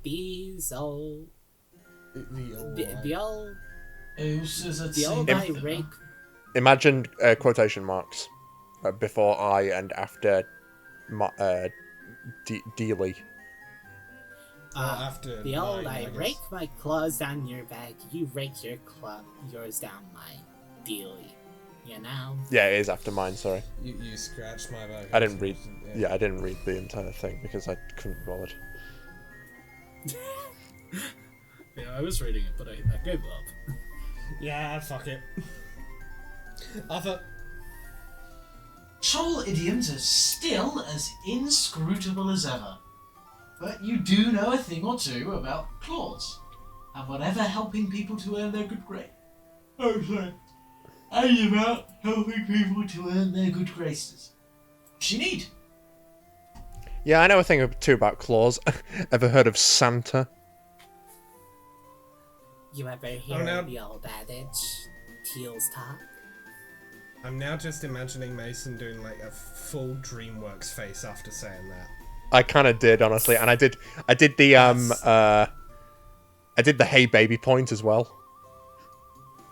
These old... The old... The old irate... Imagine quotation marks before I and after Dealey. After The old mine, I guess. rake my claws down your back, you rake yours down mine. Dealy. You know? Yeah, it is after mine, sorry. You scratched my back. I didn't read. Yeah, I didn't read the entire thing because I couldn't be bothered. Yeah, I was reading it, but I gave up. Yeah, fuck it. Arthur. Troll idioms are still as inscrutable as ever. But you do know a thing or two about claws. And whatever helping people to earn their good grade. Oh, sorry. And about helping people to earn their good graces. What you need? Yeah, I know a thing or two about claws. Ever heard of Santa? You ever hear no. the old adage, teals talk? I'm now just imagining Mason doing like a full DreamWorks face after saying that. I kind of did, honestly, and I did the I did the hey baby point as well.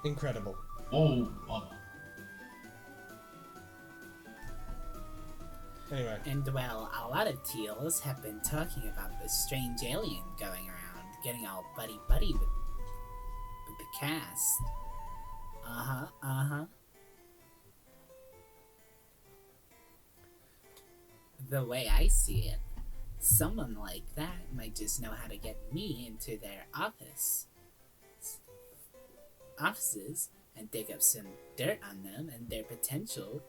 Incredible. Oh, mama. Anyway. And well, a lot of teals have been talking about this strange alien going around, getting all buddy-buddy with the cast. The way I see it, someone like that might just know how to get me into their offices and dig up some dirt on them and their potential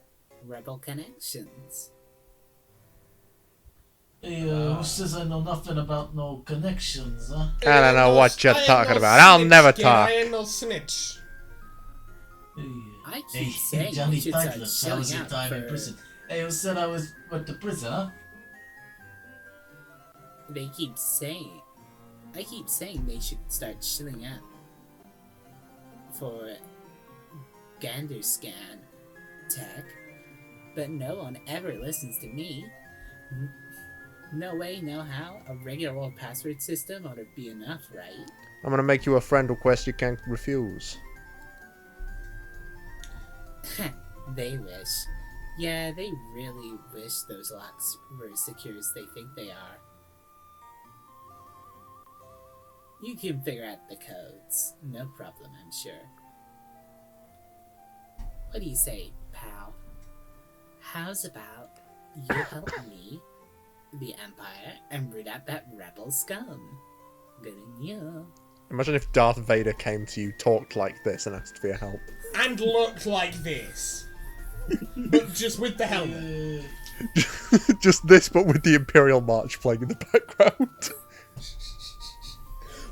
rebel connections. Hey, who says I know nothing about no connections, huh? I don't know what you're I ain't talking no about. I'll snitch, never kid, talk. I ain't no snitch. I Hey, keep saying Johnny you should start Titleist, how was chilling your out time in for... prison? Hey, who said I went to prison, huh? They keep saying... I keep saying they should start chilling out for Gander Scan tech, but no one ever listens to me. No way, no how. A regular old password system ought to be enough, right? I'm gonna make you a friend request you can't refuse. They wish. Yeah, they really wish those locks were as secure as they think they are. You can figure out the codes. No problem, I'm sure. What do you say, pal? How's about you help me, the Empire, and root out that rebel scum? Good on you. Imagine if Darth Vader came to you, talked like this, and asked for your help. And looked like this. But just with the helmet. Just this, but with the Imperial March playing in the background.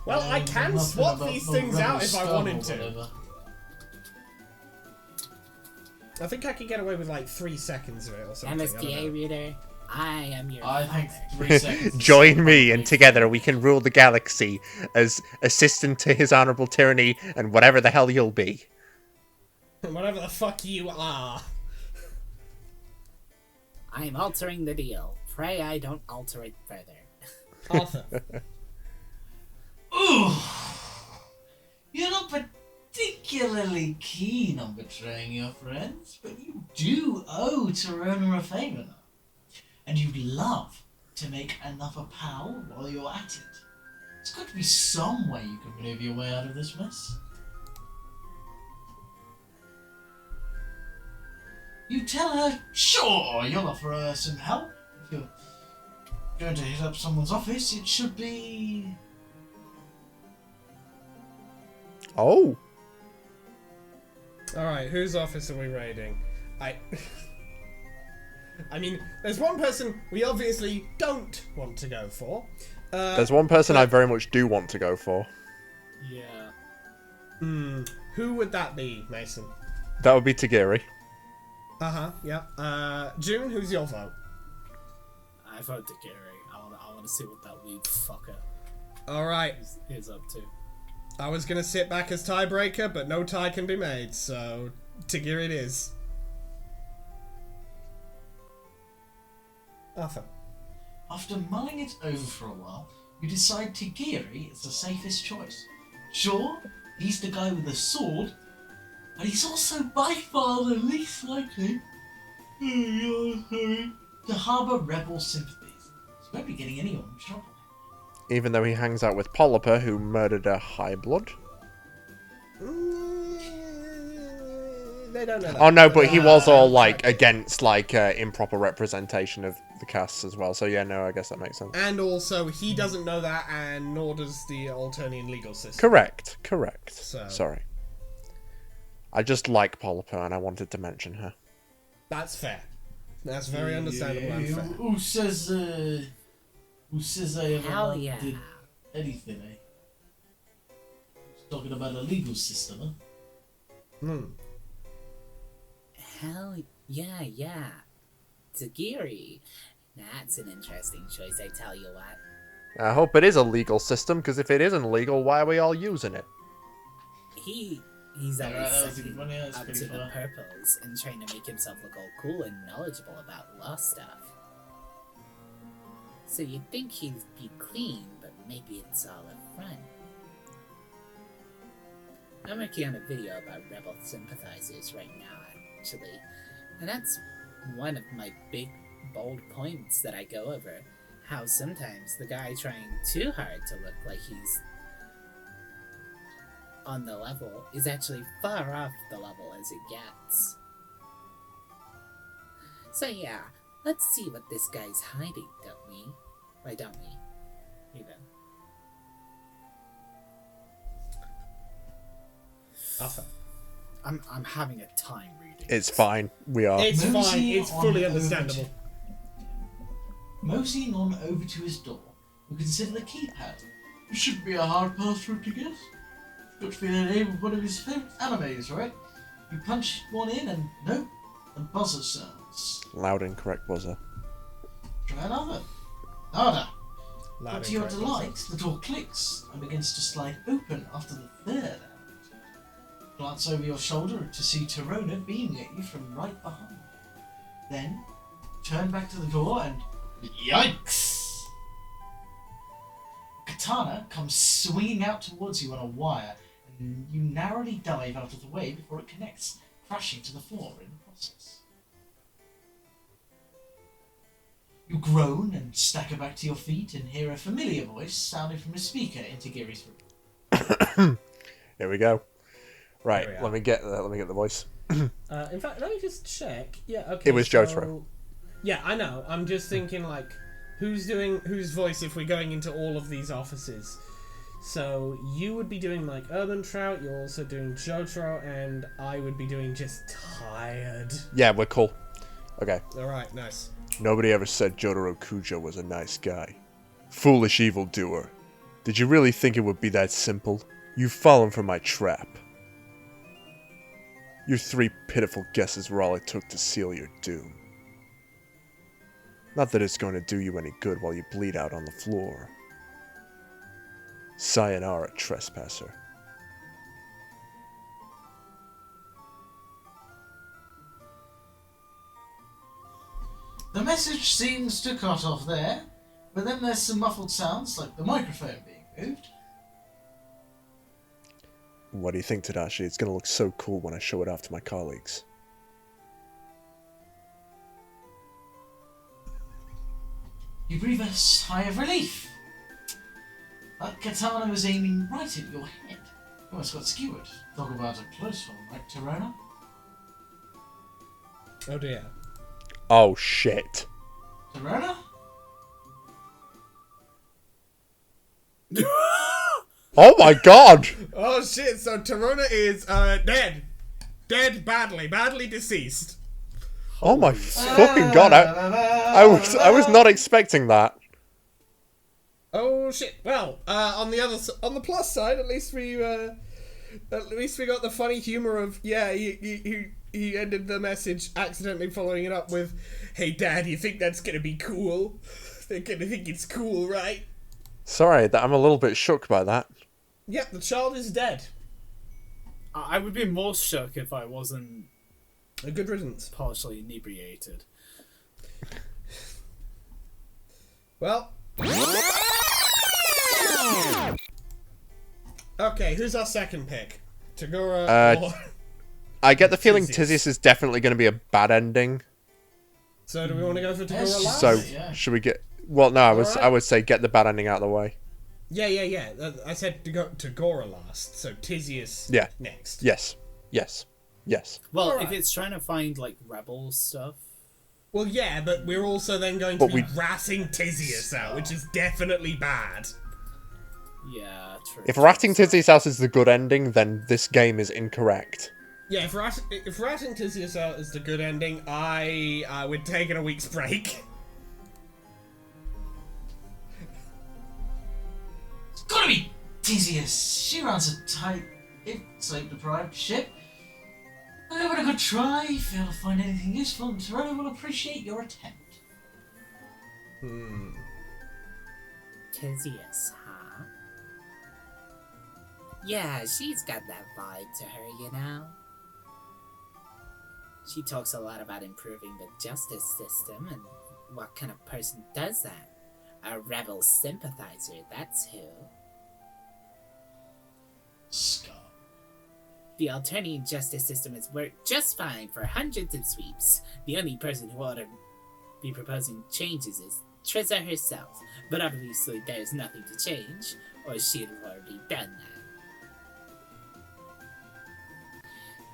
Well, I can Nothing swap about these no things rebel out if I scum wanted or to. whatever. I think I could get away with like 3 seconds of it or something. I don't MSPA know. reader, I am your I think father. 3 seconds. is Join so me, much. and together we can rule the galaxy as assistant to his honorable tyranny and whatever the hell you'll be. Whatever the fuck you are. I'm altering the deal. Pray I don't alter it further. Arthur. Ooh, you're not particularly keen on betraying your friends, but you do owe Tirona a favour now. And you'd love to make another pal while you're at it. There's got to be some way you can maneuver your way out of this mess. You tell her, sure, you'll offer her some help. If you're going to hit up someone's office, it should be... Oh. Alright, whose office are we raiding? I mean, there's one person we obviously don't want to go for. There's one person I very much do want to go for. Yeah. Who would that be, Mason? That would be Tegiri. Uh-huh, yeah. June, who's your vote? I vote Tegiri. I want to see what that weed fucker Alright, is up to. I was gonna sit back as tiebreaker, but no tie can be made, so Tegiri it is. Arthur. After mulling it over for a while, you decide Tegiri is the safest choice. Sure, he's the guy with the sword, but he's also by far the least likely to harbour rebel sympathies. So won't be getting anyone in trouble. Even though he hangs out with Polyper, who murdered a High Blood. They don't know that. Oh no, but he was all like against like improper representation of the casts as well. So yeah, no, I guess that makes sense. And also, he doesn't know that, and nor does the Alternian legal system. Correct. So- Sorry. I just like Polyper, and I wanted to mention her. That's fair. That's very understandable and fair. Who says I ever Hell yeah. did anything, eh? Talking about a legal system, huh? Hell yeah. Tegiri. That's an interesting choice, I tell you what. I hope it is a legal system, because if it isn't legal, why are we all using it? He's Yeah, always that was sucking funny, that's up pretty to the funny. purples and trying to make himself look all cool and knowledgeable about law stuff. So you'd think he'd be clean, but maybe it's all a front. I'm working on a video about rebel sympathizers right now, actually. And that's one of my big, bold points that I go over. How sometimes the guy trying too hard to look like he's on the level is actually far off the level as it gets. So yeah, let's see what this guy's hiding, don't we? Why don't we? Even. Arthur. I'm having a time reading. It's fine. We are. It's Mosey fine. It's on fully over understandable. Moseying on over to his door, you consider the keypad. It shouldn't be a hard password to guess. Got to be the name of one of his favourite animes, right? You punch one in and nope, the buzzer sounds. Loud and correct buzzer. Try another. Harder. Loud But to and your correct. delight, the door clicks and begins to slide open after the third attempt. Glance over your shoulder to see Torona beaming at you from right behind you. Then, turn back to the door and... Yikes! Katana comes swinging out towards you on a wire, and you narrowly dive out of the way before it connects, crashing to the floor in the process. You groan and stagger back to your feet and hear a familiar voice sounding from a speaker in Tegiri's room. Here we go. Right, Here we are. let me get the voice. In fact, let me just check. Yeah, okay. It was Jotaro. Yeah, I know. I'm just thinking, like, who's doing whose voice if we're going into all of these offices? So you would be doing, like, Urban Trout, you're also doing Jotaro, and I would be doing just Tired. Yeah, we're cool. Okay. Alright, nice. Nobody ever said Jotaro Kujo was a nice guy. Foolish evildoer. Did you really think it would be that simple? You've fallen for my trap. Your 3 pitiful guesses were all it took to seal your doom. Not that it's going to do you any good while you bleed out on the floor. Sayonara, trespasser. The message seems to cut off there, but then there's some muffled sounds like the microphone being moved. What do you think, Tadashi? It's going to look so cool when I show it off to my colleagues. You breathe a sigh of relief. That katana was aiming right at your head. You almost got skewered. Talk about a close one, right, Torona? Oh dear. Oh, shit. Torona? Oh my god! Oh shit, so Torona is dead. Dead badly deceased. Oh my fucking god! I was not expecting that. Oh shit. Well, on the plus side, at least we got the funny humor of he ended the message accidentally following it up with, "Hey Dad, you think that's gonna be cool? They're gonna think it's cool, right?" Sorry, I'm a little bit shook by that. Yep, the child is dead. I would be more shook if I wasn't A good riddance. partially inebriated. Well. Okay, who's our second pick? Tegura or... I get the feeling Theseus. Theseus is definitely going to be a bad ending. So do we want to go for Tegura Yes. last? So Yeah. should we get? Well, no, I Alright. would say get the bad ending out of the way. Yeah. I said to go Tegura last, so Theseus Yeah. next. Yes. Well, Alright. if it's trying to find like rebel stuff, Well, yeah, but we're also then going But to be we- ratting Theseus out, which is definitely bad. yeah, true. If ratting Theseus out is the good ending, then this game is incorrect. Yeah, if ratting Theseus out is the good ending, I would take a week's break. It's gotta be Theseus. She runs a tight, if sleep-deprived ship. I'll give it a good try. Fail to find anything useful, and Torona will appreciate your attempt. Theseus, huh? Yeah, she's got that vibe to her, you know? She talks a lot about improving the justice system, and what kind of person does that? A rebel sympathizer, that's who. Scum. The alternative justice system has worked just fine for hundreds of sweeps. The only person who ought to be proposing changes is Trissa herself, but obviously there's nothing to change, or she'd have already done that.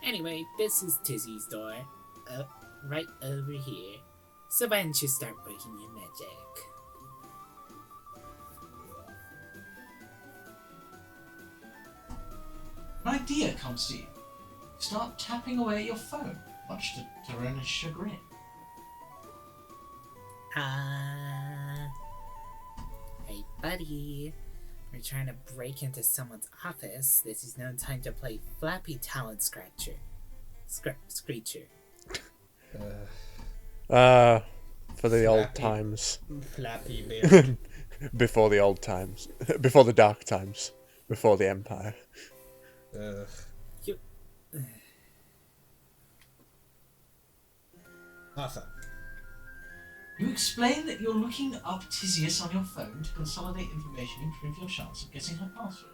Anyway, this is Tizzy's door. Right over here. So why don't you start working your magic? An idea comes to you. Start tapping away at your phone, much to Torona's chagrin. Hey, buddy. We're trying to break into someone's office. This is no time to play Flappy Talent Scratcher. Screecher. For the old Flappy. times. Flappy Bit. Before the old times. Before the dark times. Before the Empire. Ugh. You... Arthur. You explain that you're looking up Tizius on your phone to consolidate information and improve your chance of getting her password.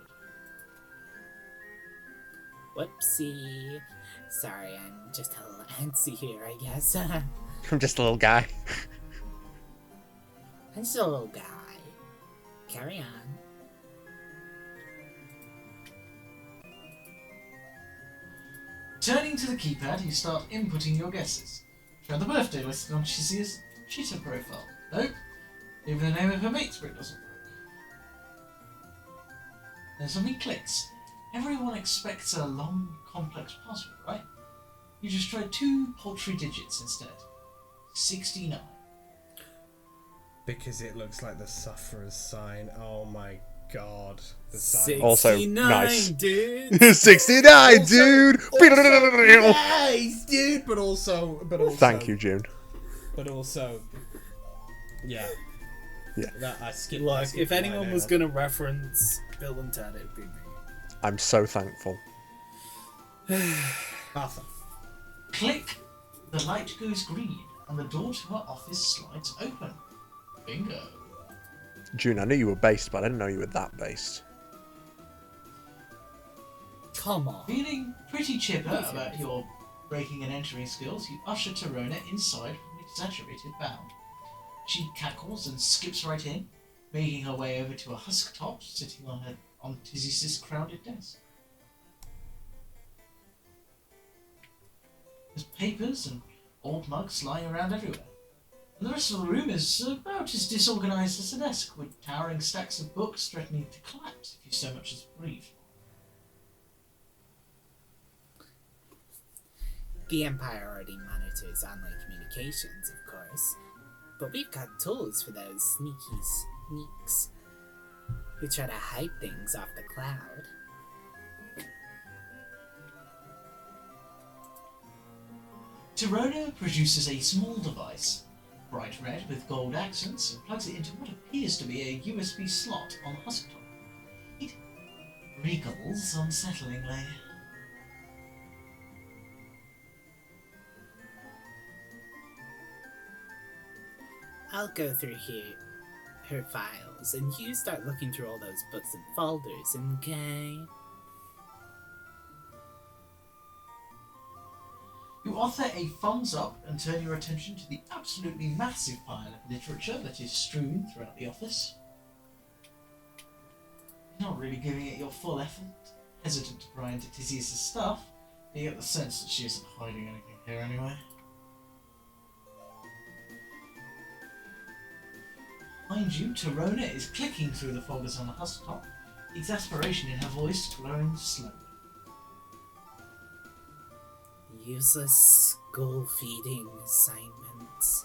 Whoopsie. Sorry, I'm just a little antsy here, I guess. I'm just a little guy. I'm just a little guy. Carry on. Turning to the keypad, you start inputting your guesses. Try the birthday listed on Tizius' Cheetah profile. Nope. Even the name of her mates, but it doesn't work. Then something clicks. Everyone expects a long, complex password, right? You just try 2 paltry digits instead. 69. Because it looks like the sufferer's sign. Oh my god. The sign. Also 69, nice. dude. 69, dude! Nice, dude! But also. Thank you, June. But also. Yeah. Yeah. That, I skipped. Look, I skipped if anyone line was out. gonna reference Bill and Ted, it'd be me. I'm so thankful. Arthur. Click. The light goes green, and the door to her office slides open. Bingo. June, I knew you were based, but I didn't know you were that based. Come on. Feeling pretty chipper about your breaking and entering skills, you usher Torona inside with an exaggerated bound. She cackles and skips right in, making her way over to a husk top sitting on Tizius' crowded desk. There's papers and old mugs lying around everywhere. And the rest of the room is about as disorganised as a desk, with towering stacks of books threatening to collapse if you so much as breathe. The Empire already monitors online communications, of course. But we've got tools for those sneaky sneaks who try to hide things off the cloud. Torona produces a small device, bright red with gold accents, and plugs it into what appears to be a USB slot on the husk top. It wriggles unsettlingly. I'll go through her files, and you start looking through all those books and folders, okay? You offer a thumbs up and turn your attention to the absolutely massive pile of literature that is strewn throughout the office. You're not really giving it your full effort, hesitant to pry into Tizius' stuff, but you get the sense that she isn't hiding anything here anyway. Behind you, Torona is clicking through the folders on the husk top, exasperation in her voice glowing slowly. Useless school-feeding assignments.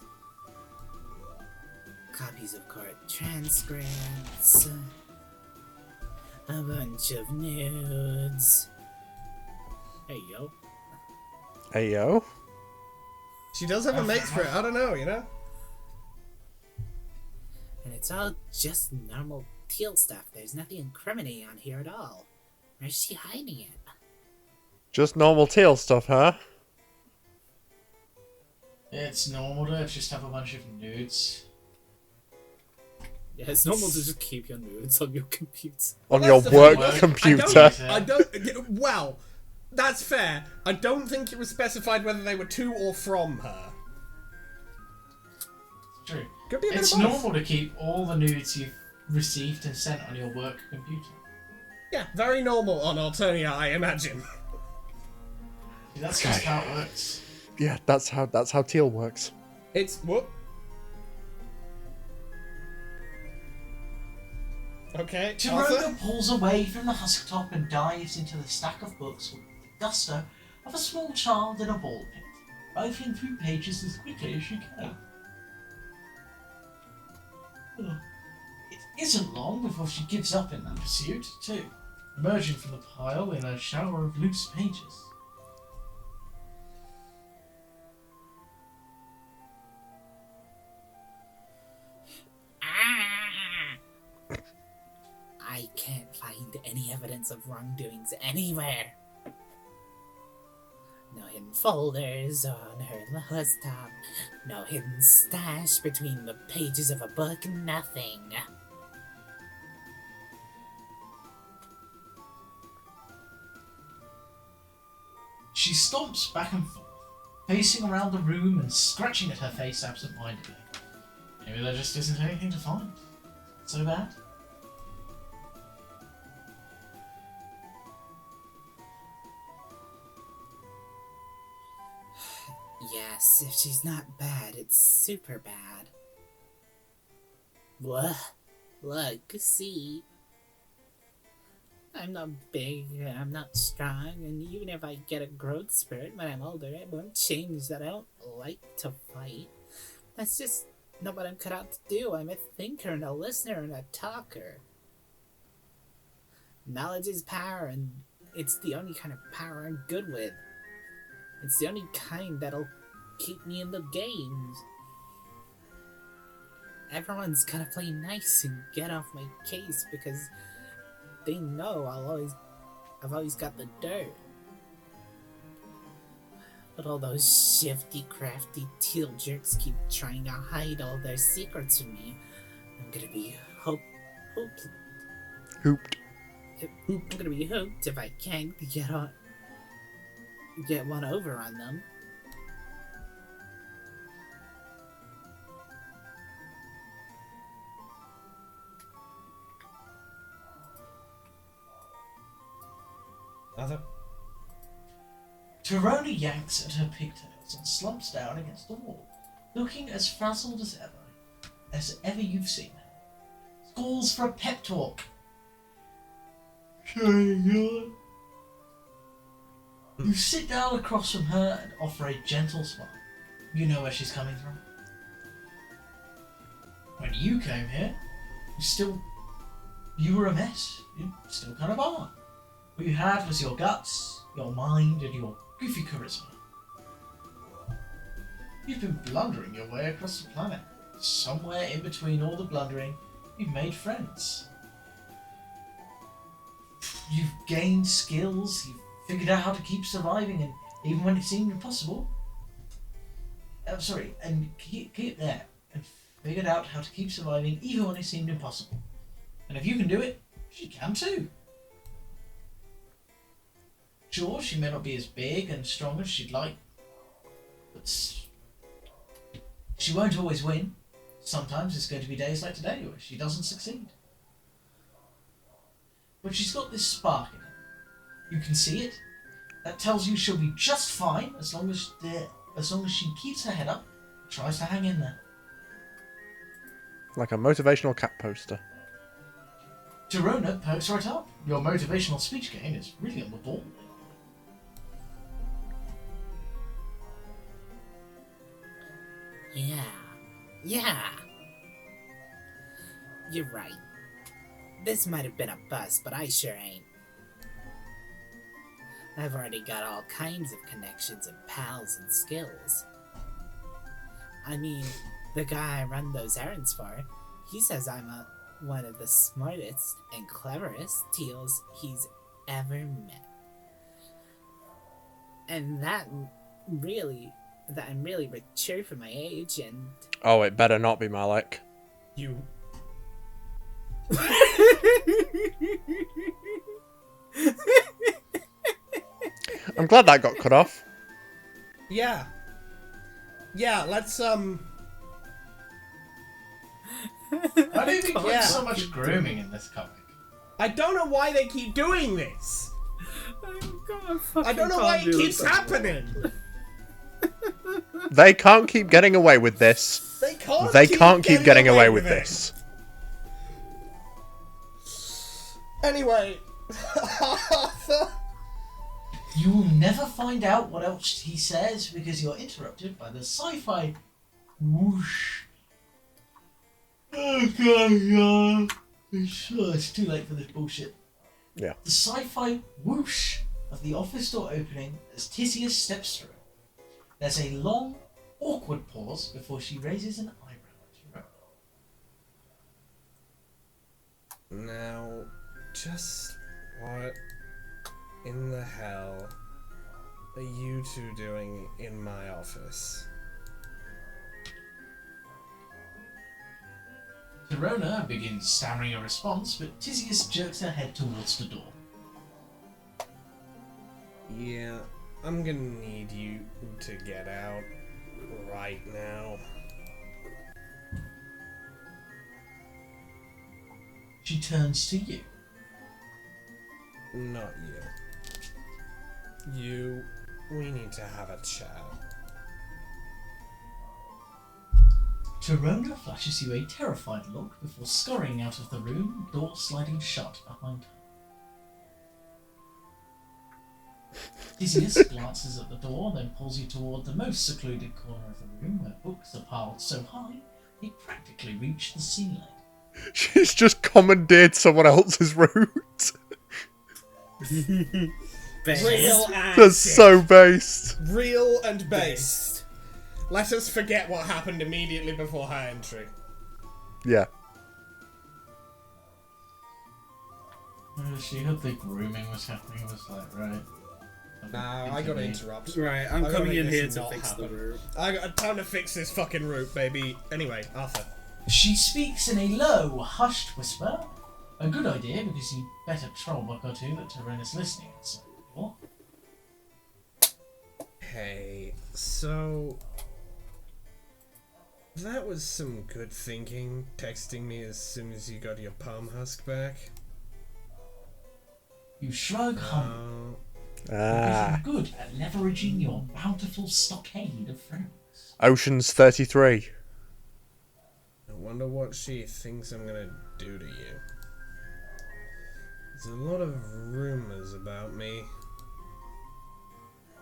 Copies of court transcripts. A bunch of nudes. Hey, yo. Hey, yo. She does have a mates for it. I don't know, you know? And it's all just normal teal stuff. There's nothing incriminating on here at all. Where's she hiding it? Just normal teal stuff, huh? It's normal to just have a bunch of nudes. Yeah, it's normal to just keep your nudes on your computer. On Well, your that's the work thing, computer. I don't. Well, that's fair. I don't think it was specified whether they were to or from her. True. Could be a bit It's of both. normal to keep all the nudes you've received and sent on your work computer. Yeah, very normal on Alternia, I imagine. See, that's just how it works. Yeah, that's how teal works. It's whoop. Okay, Arthur? Torona pulls away from the husk top and dives into the stack of books with the gusto of a small child in a ball pit, rifling through pages as quickly as she can. isn't long before she gives up in that pursuit, too, emerging from the pile in a shower of loose pages. I can't find any evidence of wrongdoings anywhere. No hidden folders on her desktop. No hidden stash between the pages of a book. Nothing. She stomps back and forth, pacing around the room and scratching at her face absent-mindedly. Maybe there just isn't anything to find. So bad? Yes, if she's not bad, it's super bad. What? Look, see? I'm not big, I'm not strong, and even if I get a growth spurt when I'm older, it won't change that I don't like to fight. That's just not what I'm cut out to do. I'm a thinker and a listener and a talker. Knowledge is power, and it's the only kind of power I'm good with. It's the only kind that'll keep me in the games. Everyone's gotta play nice and get off my case because they know I've always got the dirt. But all those shifty, crafty teal jerks keep trying to hide all their secrets from me. I'm gonna be hooped. I'm gonna be hooped if I can't get one over on them. Other? Torona yanks at her pigtails and slumps down against the wall, looking as frazzled as ever you've seen her. Calls for a pep talk. You sit down across from her and offer a gentle smile. You know where she's coming from. When you came here, you were a mess. You still kind of are. What you had was your guts, your mind, and your goofy charisma. You've been blundering your way across the planet. Somewhere in between all the blundering, you've made friends. You've gained skills, you've figured out how to keep surviving, and even when it seemed impossible... keep there. And figured out how to keep surviving even when it seemed impossible. And if you can do it, she can too. Sure, she may not be as big and strong as she'd like, but she won't always win. Sometimes it's going to be days like today where she doesn't succeed. But she's got this spark in her. You can see it. That tells you she'll be just fine as long as she keeps her head up and tries to hang in there. Like a motivational cat poster. Torona perks right up. Your motivational speech game is really on the ball. Yeah. You're right. This might have been a bust, but I sure ain't. I've already got all kinds of connections and pals and skills. I mean, the guy I run those errands for, he says I'm one of the smartest and cleverest teals he's ever met. And that I'm really mature for my age, and... Oh, it better not be Malik. You. I'm glad that got cut off. Yeah, let's, I don't think there's so much grooming in this comic. I don't know why they keep doing this. I I don't know why it keeps happening. They can't keep getting away with this. They can't keep getting away with this. Anyway, You will never find out what else he says because you're interrupted by the sci-fi whoosh. Sure, it's too late for this bullshit. Yeah. The sci-fi whoosh of the office door opening as Tisius steps through. There's a long, awkward pause before she raises an eyebrow at you. Now, just what in the hell are you two doing in my office? Verona begins stammering a response, but Tisius jerks her head towards the door. Yeah, I'm gonna need you to get out right now. She turns to you. Not you. We need to have a chat. Verona flashes you a terrified look before scurrying out of the room, door sliding shut behind her. Tisius glances at the door, then pulls you toward the most secluded corner of the room, where books are piled so high they practically reach the ceiling. She's just commandeered someone else's route. Real and That's so based. real and based. Let us forget what happened immediately before her entry. Yeah. She heard the grooming was happening and was like, right. Nah, I gotta interrupt. Right, I'm I gotta coming make in this here to not fix the happen. route. I got time to fix this fucking route, baby. Anyway, Arthur. She speaks in a low, hushed whisper. A good idea, because you better troll book or two that Tyranus listening outside the door. Hey, so... That was some good thinking, texting me as soon as you got your palm husk back. You shrug humbly. Ah. You're good at leveraging your bountiful stockade of friends. Ocean's 33. I wonder what she thinks I'm gonna do to you. There's a lot of rumors about me.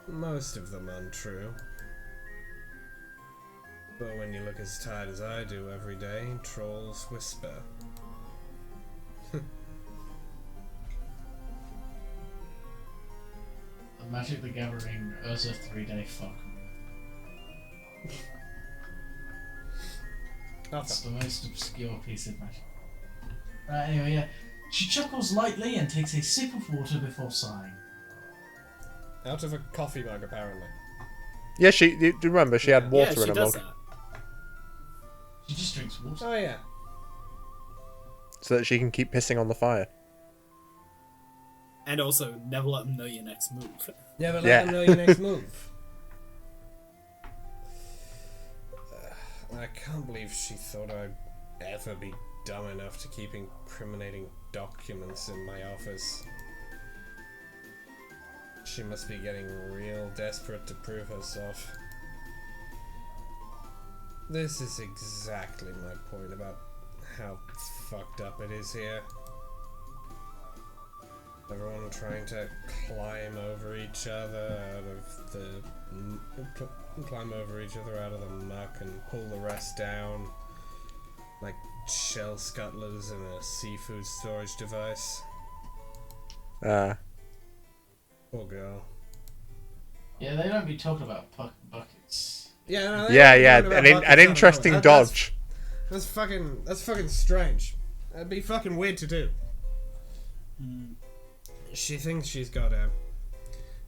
Most of them untrue. But when you look as tired as I do every day, trolls whisper. The Magic the Gathering Urza 3-day fuck. That's the most obscure piece of magic. Right, anyway, yeah. She chuckles lightly and takes a sip of water before sighing. Out of a coffee mug, apparently. Yeah, do you remember she had water yeah, in she her does mug? that. She just drinks water. Oh yeah. So that she can keep pissing on the fire. And also, never let them know your next move. Never let Yeah. them know your next move. I can't believe she thought I'd ever be dumb enough to keep incriminating documents in my office. She must be getting real desperate to prove herself. This is exactly my point about how fucked up it is here. Everyone trying to climb over each other out of the muck and pull the rest down like shell scuttlers in a seafood storage device. Poor girl. Yeah, they don't be talking about buckets. Yeah, no, Yeah. An interesting dodge. That's fucking strange. That'd be fucking weird to do. She thinks she's got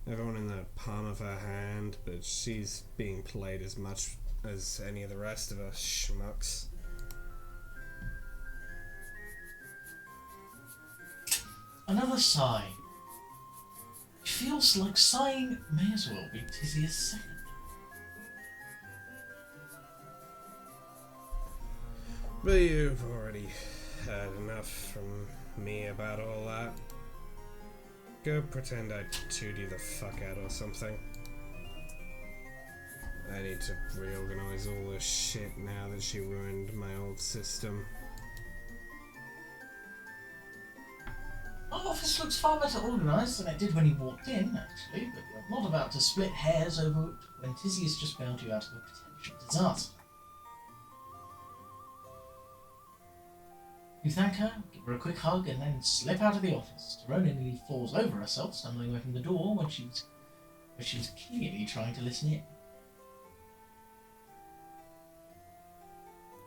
everyone in the palm of her hand, but she's being played as much as any of the rest of us schmucks. Another sigh. It feels like sighing may as well be Tisius' second. But you've already heard enough from me about all that. Go pretend I chewed you the fuck out or something. I need to reorganize all this shit now that she ruined my old system. Our office looks far better organised than it did when you walked in, actually, but you're not about to split hairs over it when Tisius just bailed you out of a potential disaster. You thank her, give her a quick hug, and then slip out of the office. Torona nearly falls over herself, stumbling away from the door when she's clearly trying to listen in.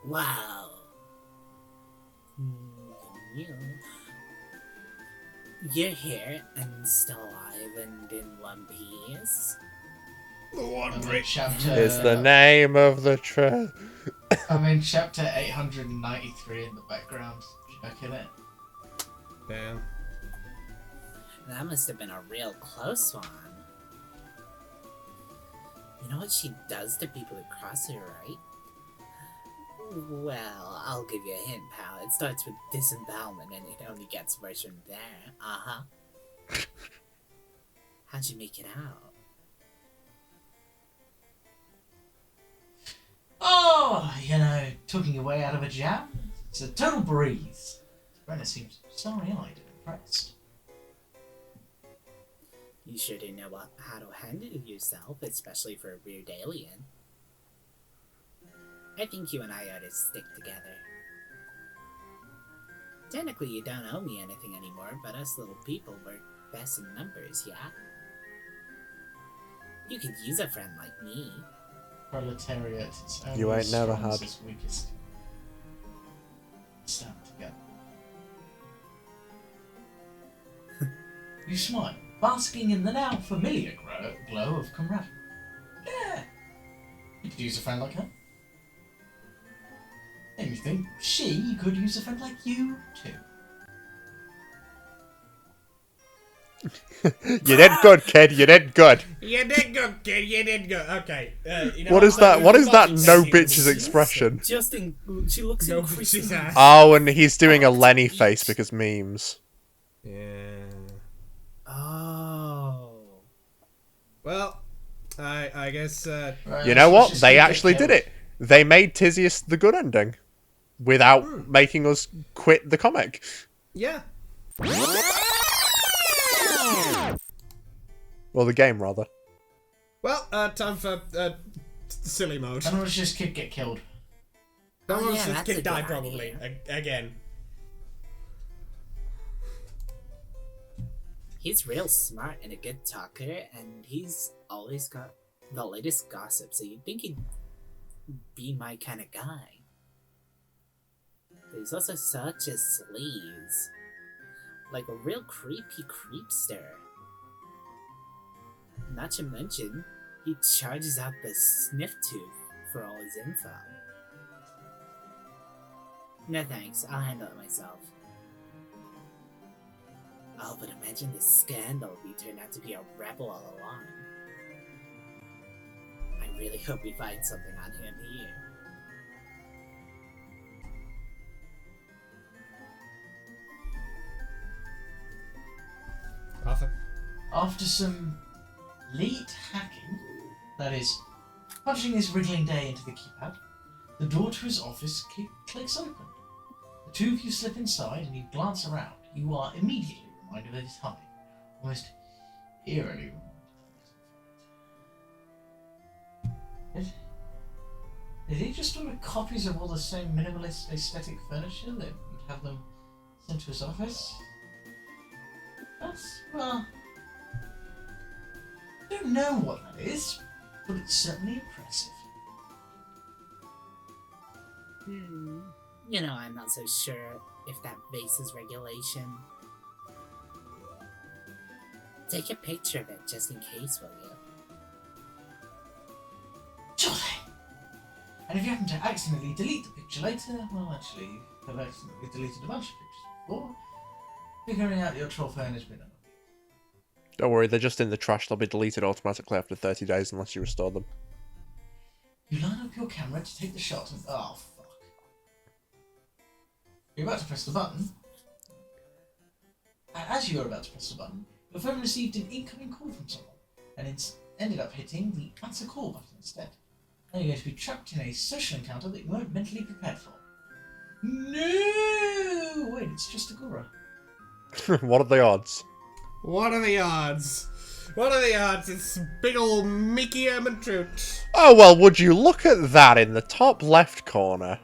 Wow. You're here and still alive and in one piece. The one I'm in brick. chapter. Is the name of the truth. I'm in chapter 893 in the background. Checking it. Damn. That must have been a real close one. You know what she does to people who cross her, right? Well, I'll give you a hint, pal. It starts with disembowelment and it only gets worse from there. Uh-huh. How'd you make it out? Oh, you know, talking your way out of a jam. It's a total breeze. Brenna seems starry-eyed and impressed. You sure do know how to handle yourself, especially for a weird alien. I think you and I ought to stick together. Technically, you don't owe me anything anymore, but us little people work best in numbers, yeah? You could use a friend like me. Proletariat is only You ain't as never strong as had. its weakest. Stand together. You smile, basking in the now familiar glow of camaraderie. Yeah, you could use a friend like her. And you think she could use a friend like you too. You did good, kid. You did good. You did good, kid. You did good. Okay. You know What is that? What is that? No Logic bitches settings. expression. She looks No increasingly... bitches ass. Oh, and he's doing a Lenny face because memes. Yeah. Oh. Well, I guess. Right, You know let's what? just They keep actually killed. did it. They made Tisius the good ending without making us quit the comic. Yeah. Well, the game, rather. Well, time for silly mode. And let's just kid get killed. That Oh, one's yeah, just that's a kid die good probably again. He's real smart and a good talker, and he's always got the latest gossip, so you'd think he'd be my kind of guy. But he's also such a sleaze. Like a real creepy creepster. Not to mention, he charges out the sniff tube for all his info. No thanks, I'll handle it myself. Oh, but imagine the scandal if he turned out to be a rebel all along. I really hope we find something on him here. Arthur. After some late hacking, that is, punching his wriggling day into the keypad, the door to his office clicks open. The two of you slip inside and you glance around. You are immediately reminded of his humming, almost eerily reminded. Did he just order copies of all the same minimalist aesthetic furniture that would have them sent to his office? That's, well, I don't know what that is, but it's certainly impressive. You know, I'm not so sure if that vase is regulation. Take a picture of it just in case, will you? Sure thing. And if you happen to accidentally delete the picture later, well, actually, you have accidentally deleted a bunch of pictures before, figuring out your troll phone has been on. Don't worry, they're just in the trash. They'll be deleted automatically after 30 days unless you restore them. You line up your camera to take the shot and... oh, fuck. You're about to press the button. And as you are about to press the button, your phone received an incoming call from someone, and it ended up hitting the answer call button instead. Now you're going to be trapped in a social encounter that you weren't mentally prepared for. No! Wait, it's just a Gura. What are the odds? What are the odds? What are the odds? It's big ol' Mickey Ermintrout. Oh, well, would you look at that in the top left corner?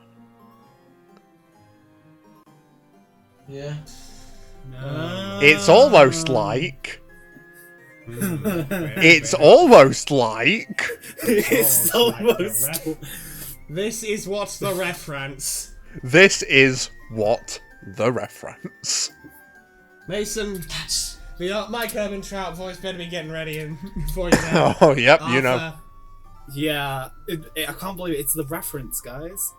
Yeah. No. It's almost like. It's almost like. It's almost like almost. This is what's the reference. This is what the reference. Mason, That's. the Mike Urban Trout voice better be getting ready and for you now. Oh, yep, you know. Arthur, Yeah, I can't believe it. It's the reference, guys.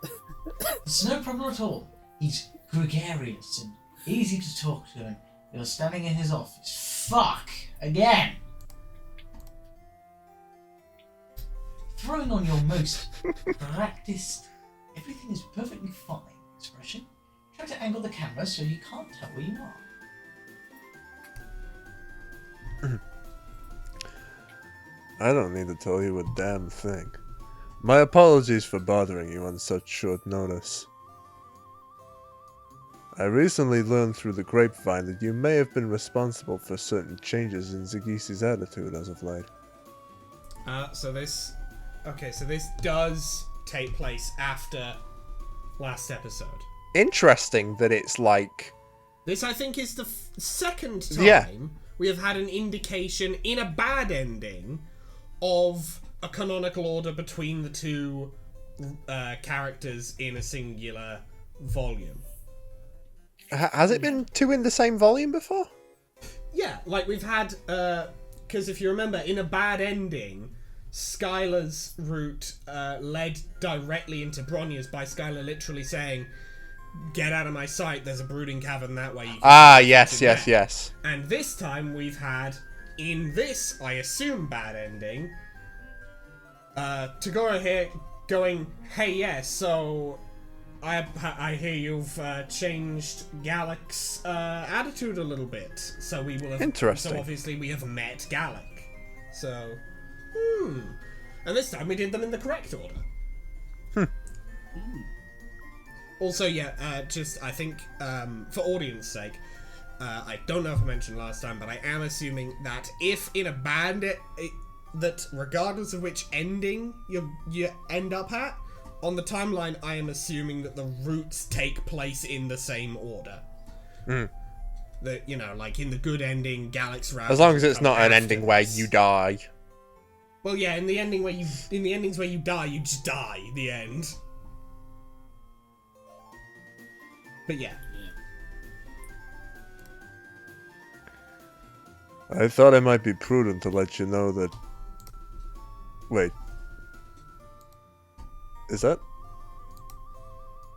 It's no problem at all. He's gregarious and easy to talk to, and you're standing in his office. Fuck! Again! Throwing on your most practiced, everything is perfectly fine expression. Try to angle the camera so you can't tell where you are. I don't need to tell you a damn thing. My apologies for bothering you on such short notice. I recently learned through the grapevine that you may have been responsible for certain changes in Zagisi's attitude as of late. so this does take place after last episode. Interesting that it's like... This, I think, is the second time Yeah. we have had an indication in a bad ending of a canonical order between the two characters in a singular volume. Has it been two in the same volume before? Yeah, like we've had, because if you remember, in a bad ending, Skylar's route led directly into Bronya's by Skylar literally saying, "Get out of my sight, there's a brooding cavern that way." You can Ah, get yes, to yes, there." yes. And this time we've had, in this, I assume, bad ending, Tegiri here going, "Hey, yes, so I hear you've changed Gallic's attitude a little bit. So we will have... Interesting. So obviously we have met Gallic. So, And this time we did them in the correct order. Also, yeah, just, I think, for audience sake, I don't know if I mentioned last time, but I am assuming that if in a band, that regardless of which ending you end up at, on the timeline, I am assuming that the routes take place in the same order. That, you know, like in the good ending, Gallic's route. As long as it's come not an after ending where this. you die. Well, yeah, in the endings where you die, you just die. The end. But yeah. I thought it might be prudent to let you know that... Wait. Is that...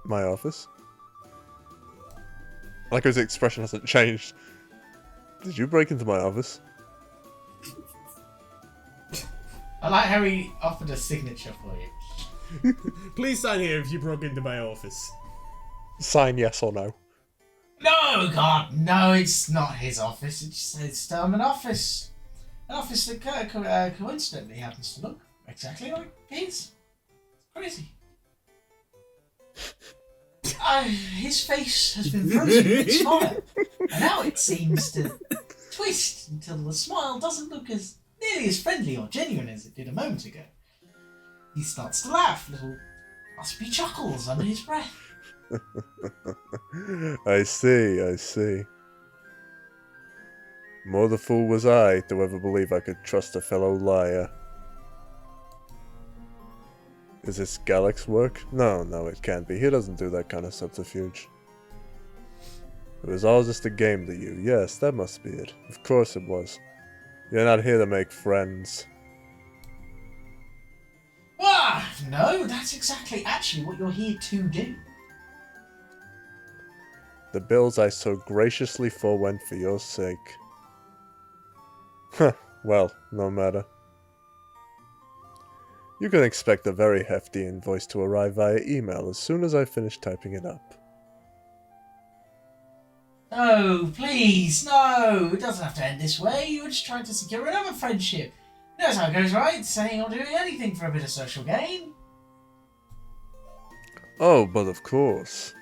my office? Like his expression hasn't changed. Did you break into my office? I like how he offered a signature for you. Please sign here if you broke into my office. Sign yes or no. No, God, no, it's not his office. It's an office. An office that coincidentally happens to look exactly like his. Crazy. His face has been frozen in its smile, and now it seems to twist until the smile doesn't look as nearly as friendly or genuine as it did a moment ago. He starts to laugh, little raspy chuckles under his breath. I see. More the fool was I to ever believe I could trust a fellow liar. Is this Gallic's work? No, it can't be. He doesn't do that kind of subterfuge. It was all just a game to you. Yes, that must be it. Of course it was. You're not here to make friends. Ah, no, that's actually what you're here to do. The bills I so graciously forewent for your sake. Huh, well, no matter. You can expect a very hefty invoice to arrive via email as soon as I finish typing it up. No, please, no. It doesn't have to end this way. You were just trying to secure another friendship. Knows how it goes, right? Saying or doing anything for a bit of social gain. Oh, but of course.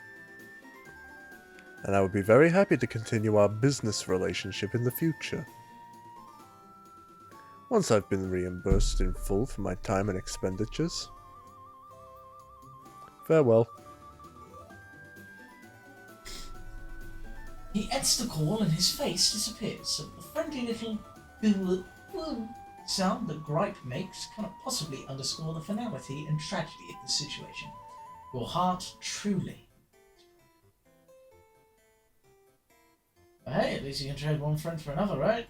And I would be very happy to continue our business relationship in the future. Once I've been reimbursed in full for my time and expenditures. Farewell. He ends the call and his face disappears. The friendly little sound that Gripe makes cannot possibly underscore the finality and tragedy of the situation. Your heart truly. But hey, at least you can trade one friend for another, right?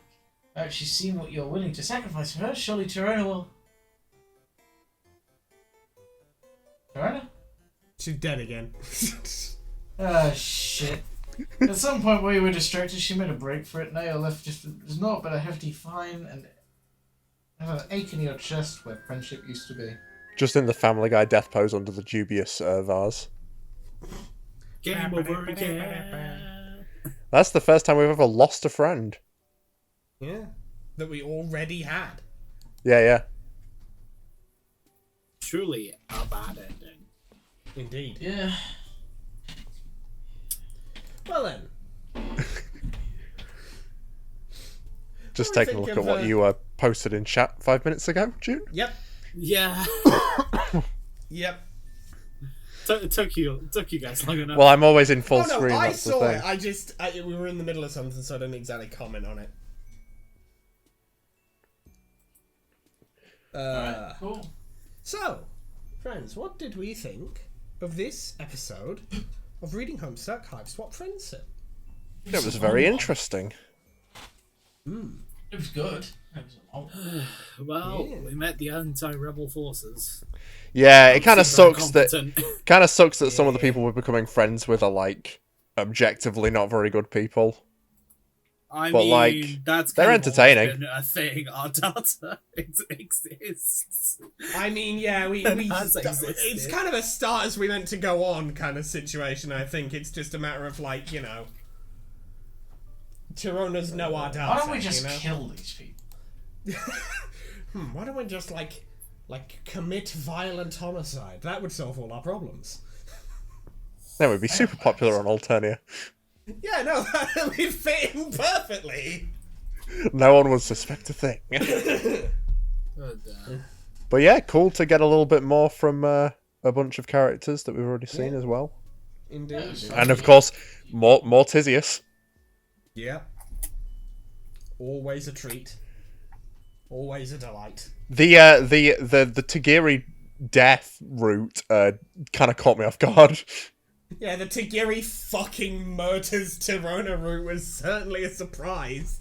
She's seen what you're willing to sacrifice for her. Surely Tirona will. Tirona? She's dead again. Ah, shit. At some point where you were distracted, she made a break for it. Now you're left just there's naught but a hefty fine and have an ache in your chest where friendship used to be. Just in the Family Guy death pose under the dubious vase. Game over again. That's the first time we've ever lost a friend. Yeah. That we already had. Yeah. Truly a bad ending. Indeed. Yeah. Well then. Just What do we taking a think look at of, what you posted in chat 5 minutes ago, June. Yep. Yeah. Yep. Took you guys long enough. Well, I'm always in full Oh no, screen. I That's the saw thing. it. We were in the middle of something, so I didn't exactly comment on it. Alright, cool. So, friends, what did we think of this episode of Reading Homestuck Hiveswap Friendsim? It was very interesting. It was good. It was a long. Well, Yeah. we met the anti-rebel forces. Yeah, it kind of Super sucks that incompetent. some of the people we're becoming friends with are like objectively not very good people. I But, mean, like, that's they're kind of entertaining. always been a thing. Our data exists. I mean, yeah, we It has it's existed. kind of a start as we meant to go on kind of situation. I think it's just a matter of like, Tirona's know our data. Why don't we just you know? kill these people? Why don't we just like commit violent homicide? That would solve all our problems. That would be super popular on Alternia. Yeah, no, that would fit in perfectly. No one would suspect a thing. But, But yeah, cool to get a little bit more from a bunch of characters that we've already seen as well. Indeed. And of course, more Tizius. Yeah. Always a treat. Always a delight. The Tegiri death route kind of caught me off guard. Yeah, the Tegiri fucking murders Tirona route was certainly a surprise.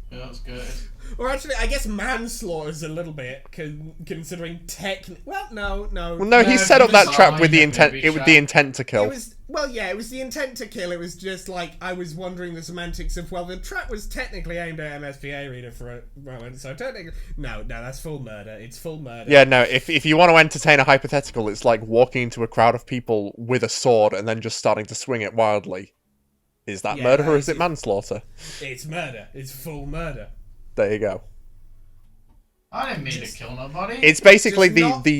Yeah, that was good. Or actually, I guess manslaughter's a little bit, considering Well, no. Well, no, he No, set up he that was trap fine, with the he intent. maybe It was shot. the intent to kill. It was the intent to kill. It was just like I was wondering the semantics of the trap was technically aimed at MSPA reader for a moment, so technically no, that's full murder. It's full murder. Yeah, no. If you want to entertain a hypothetical, it's like walking into a crowd of people with a sword and then just starting to swing it wildly. Is that Yeah, murder no, or is it manslaughter? It's murder. It's full murder. There you go. I didn't mean to kill nobody. It's basically Just the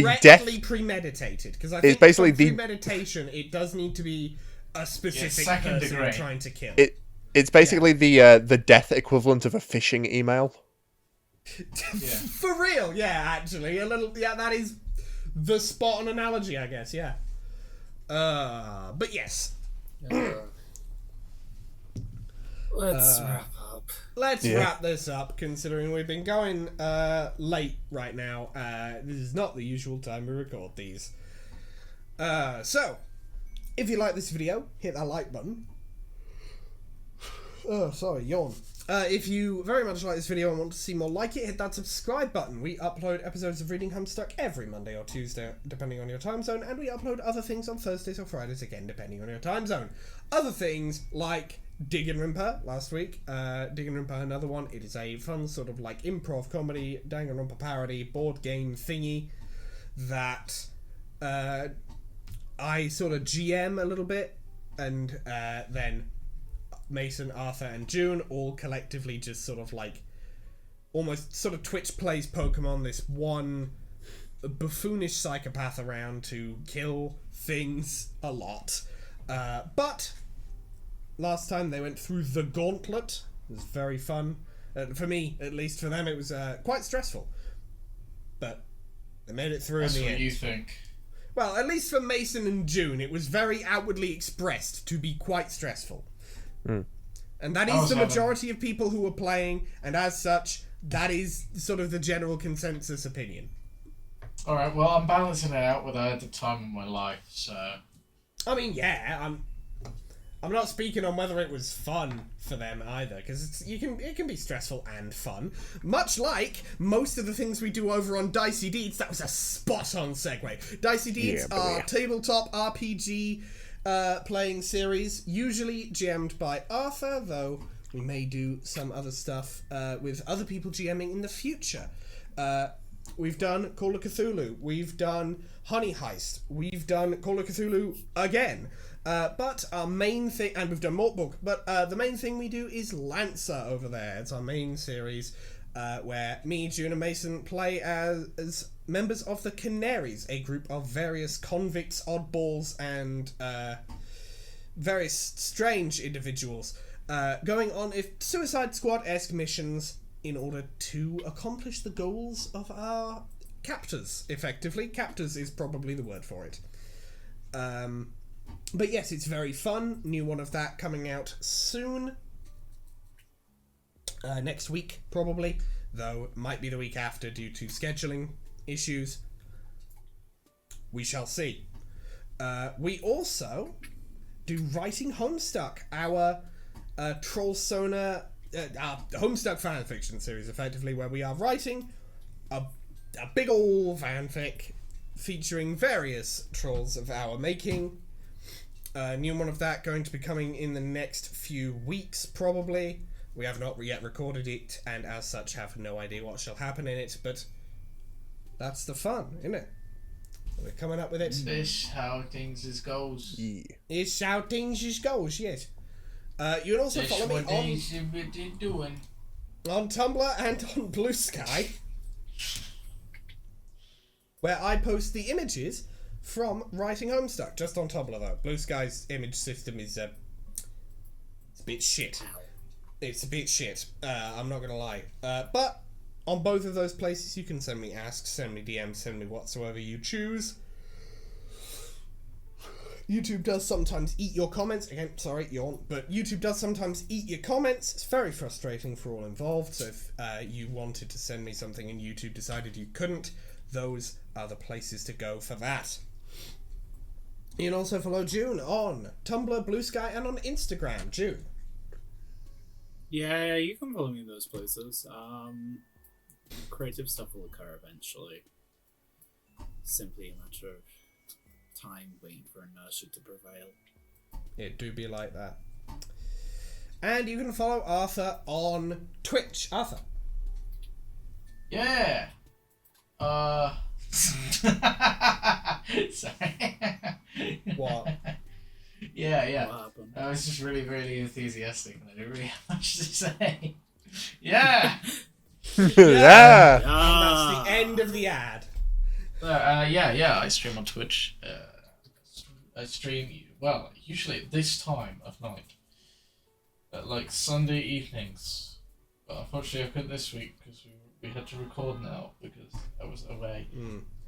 not death. directly premeditated, because I It's think basically for the- premeditation it does need to be a specific second person degree. trying to kill. It's basically the death equivalent of a phishing email. For real, yeah, actually. That is the spot on analogy, I guess, yeah. But yes. let's wrap up. Let's wrap this up, considering we've been going late right now. This is not the usual time we record these. So, if you like this video, hit that like button. Oh, sorry, yawn. If you very much like this video and want to see more like it, hit that subscribe button. We upload episodes of Reading Homestuck every Monday or Tuesday, depending on your time zone, and we upload other things on Thursdays or Fridays, again, depending on your time zone. Other things like Danganronpa last week. Danganronpa, another one. It is a fun sort of like improv comedy, Danganronpa parody, board game thingy that I sort of GM a little bit, and then Mason, Arthur, and June all collectively just sort of like almost sort of Twitch plays Pokemon, this one buffoonish psychopath around to kill things a lot. But last time they went through the gauntlet. It was very fun. For me, at least. For them, it was quite stressful. But they made it through That's in the what end. you think. Well, at least for Mason and June, it was very outwardly expressed to be quite stressful. And that is the majority of people who were playing, and as such, that is sort of the general consensus opinion. Alright, well, I'm balancing it out with I had the time of my life, so... I mean, yeah, I'm not speaking on whether it was fun for them either, because it can be stressful and fun. Much like most of the things we do over on Dicey Deeds. That was a spot-on segue. Dicey Deeds are tabletop RPG playing series, usually GM'd by Arthur, though we may do some other stuff with other people GMing in the future. We've done Call of Cthulhu, we've done Honey Heist, we've done Call of Cthulhu again, but our main thing, and we've done Mortbook, but the main thing we do is Lancer over there. It's our main series where me, June, and Mason play as members of the Canaries, a group of various convicts, oddballs, and various strange individuals going on Suicide Squad-esque missions in order to accomplish the goals of our captors, effectively. Captors is probably the word for it. But yes, it's very fun. New one of that coming out soon. Next week, probably. Though, it might be the week after due to scheduling issues. We shall see. We also do Writing Homestuck, our Trollsona... our Homestuck fanfiction series, effectively, where we are writing a big ol' fanfic featuring various trolls of our making. New one of that going to be coming in the next few weeks, probably. We have not yet recorded it, and as such have no idea what shall happen in it, but that's the fun, isn't it? We're coming up with it. This how things is goes. Yeah. It's how things is goes, yes. You can also follow me on Tumblr and on Blue Sky, where I post the images from Writing Homestuck. Just on Tumblr, though. Blue Sky's image system is it's a bit shit. It's a bit shit. I'm not gonna lie. But on both of those places, you can send me asks, send me DMs, send me whatsoever you choose. YouTube does sometimes eat your comments. Again, sorry, yawn. But YouTube does sometimes eat your comments. It's very frustrating for all involved. So if you wanted to send me something and YouTube decided you couldn't, those are the places to go for that. You can also follow June on Tumblr, Blue Sky, and on Instagram. June. Yeah, you can follow me in those places. Creative stuff will occur eventually. Simply a matter of time waiting for inertia to prevail. It do be like that. And you can follow Arthur on Twitch. Arthur. Yeah. Sorry. What? Yeah. What happened? I was just really, really enthusiastic and I didn't really have much to say. Yeah. Yeah. And that's the end of the ad. Yeah, I stream on Twitch. I stream, well, usually at this time of night. At like Sunday evenings. But unfortunately I couldn't this week because we had to record now because I was away.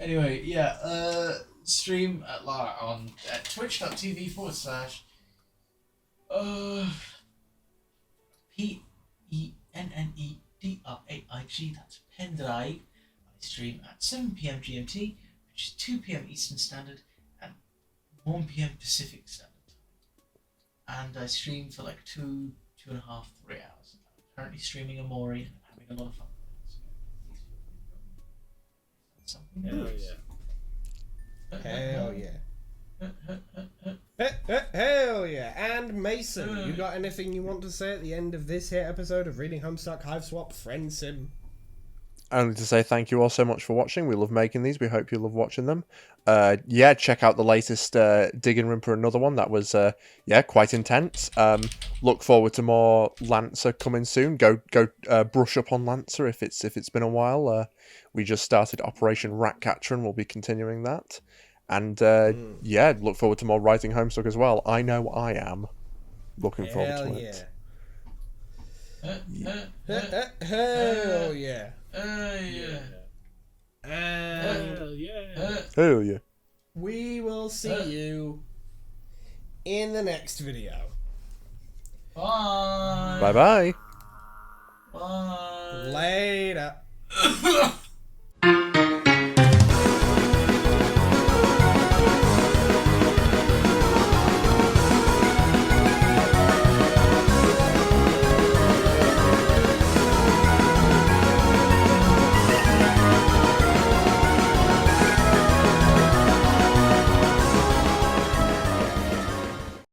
Anyway, yeah, stream on twitch.tv /PENNEDRAIG, that's Pendrive. I stream at 7 PM GMT, which is 2 PM Eastern Standard, and 1 PM Pacific Standard Time. And I stream for like 2.5, 3 hours. I'm currently streaming Amori and I'm having a lot of fun with it. So, Hell yeah. Hell yeah. And Mason, you got anything you want to say at the end of this here episode of Reading Homestuck Hiveswap Friendsim? Only to say thank you all so much for watching. We love making these. We hope you love watching them. Yeah, check out the latest Digging Room for another one. That was quite intense. Look forward to more Lancer coming soon. Go brush up on Lancer if it's been a while. We just started Operation Ratcatcher and we'll be continuing that. And look forward to more Writing Homestuck as well. I know I am. Looking forward to it. Hell yeah. yeah. And Hell yeah. Hell yeah. we will see you in the next video. Bye. Bye bye. Bye. Later.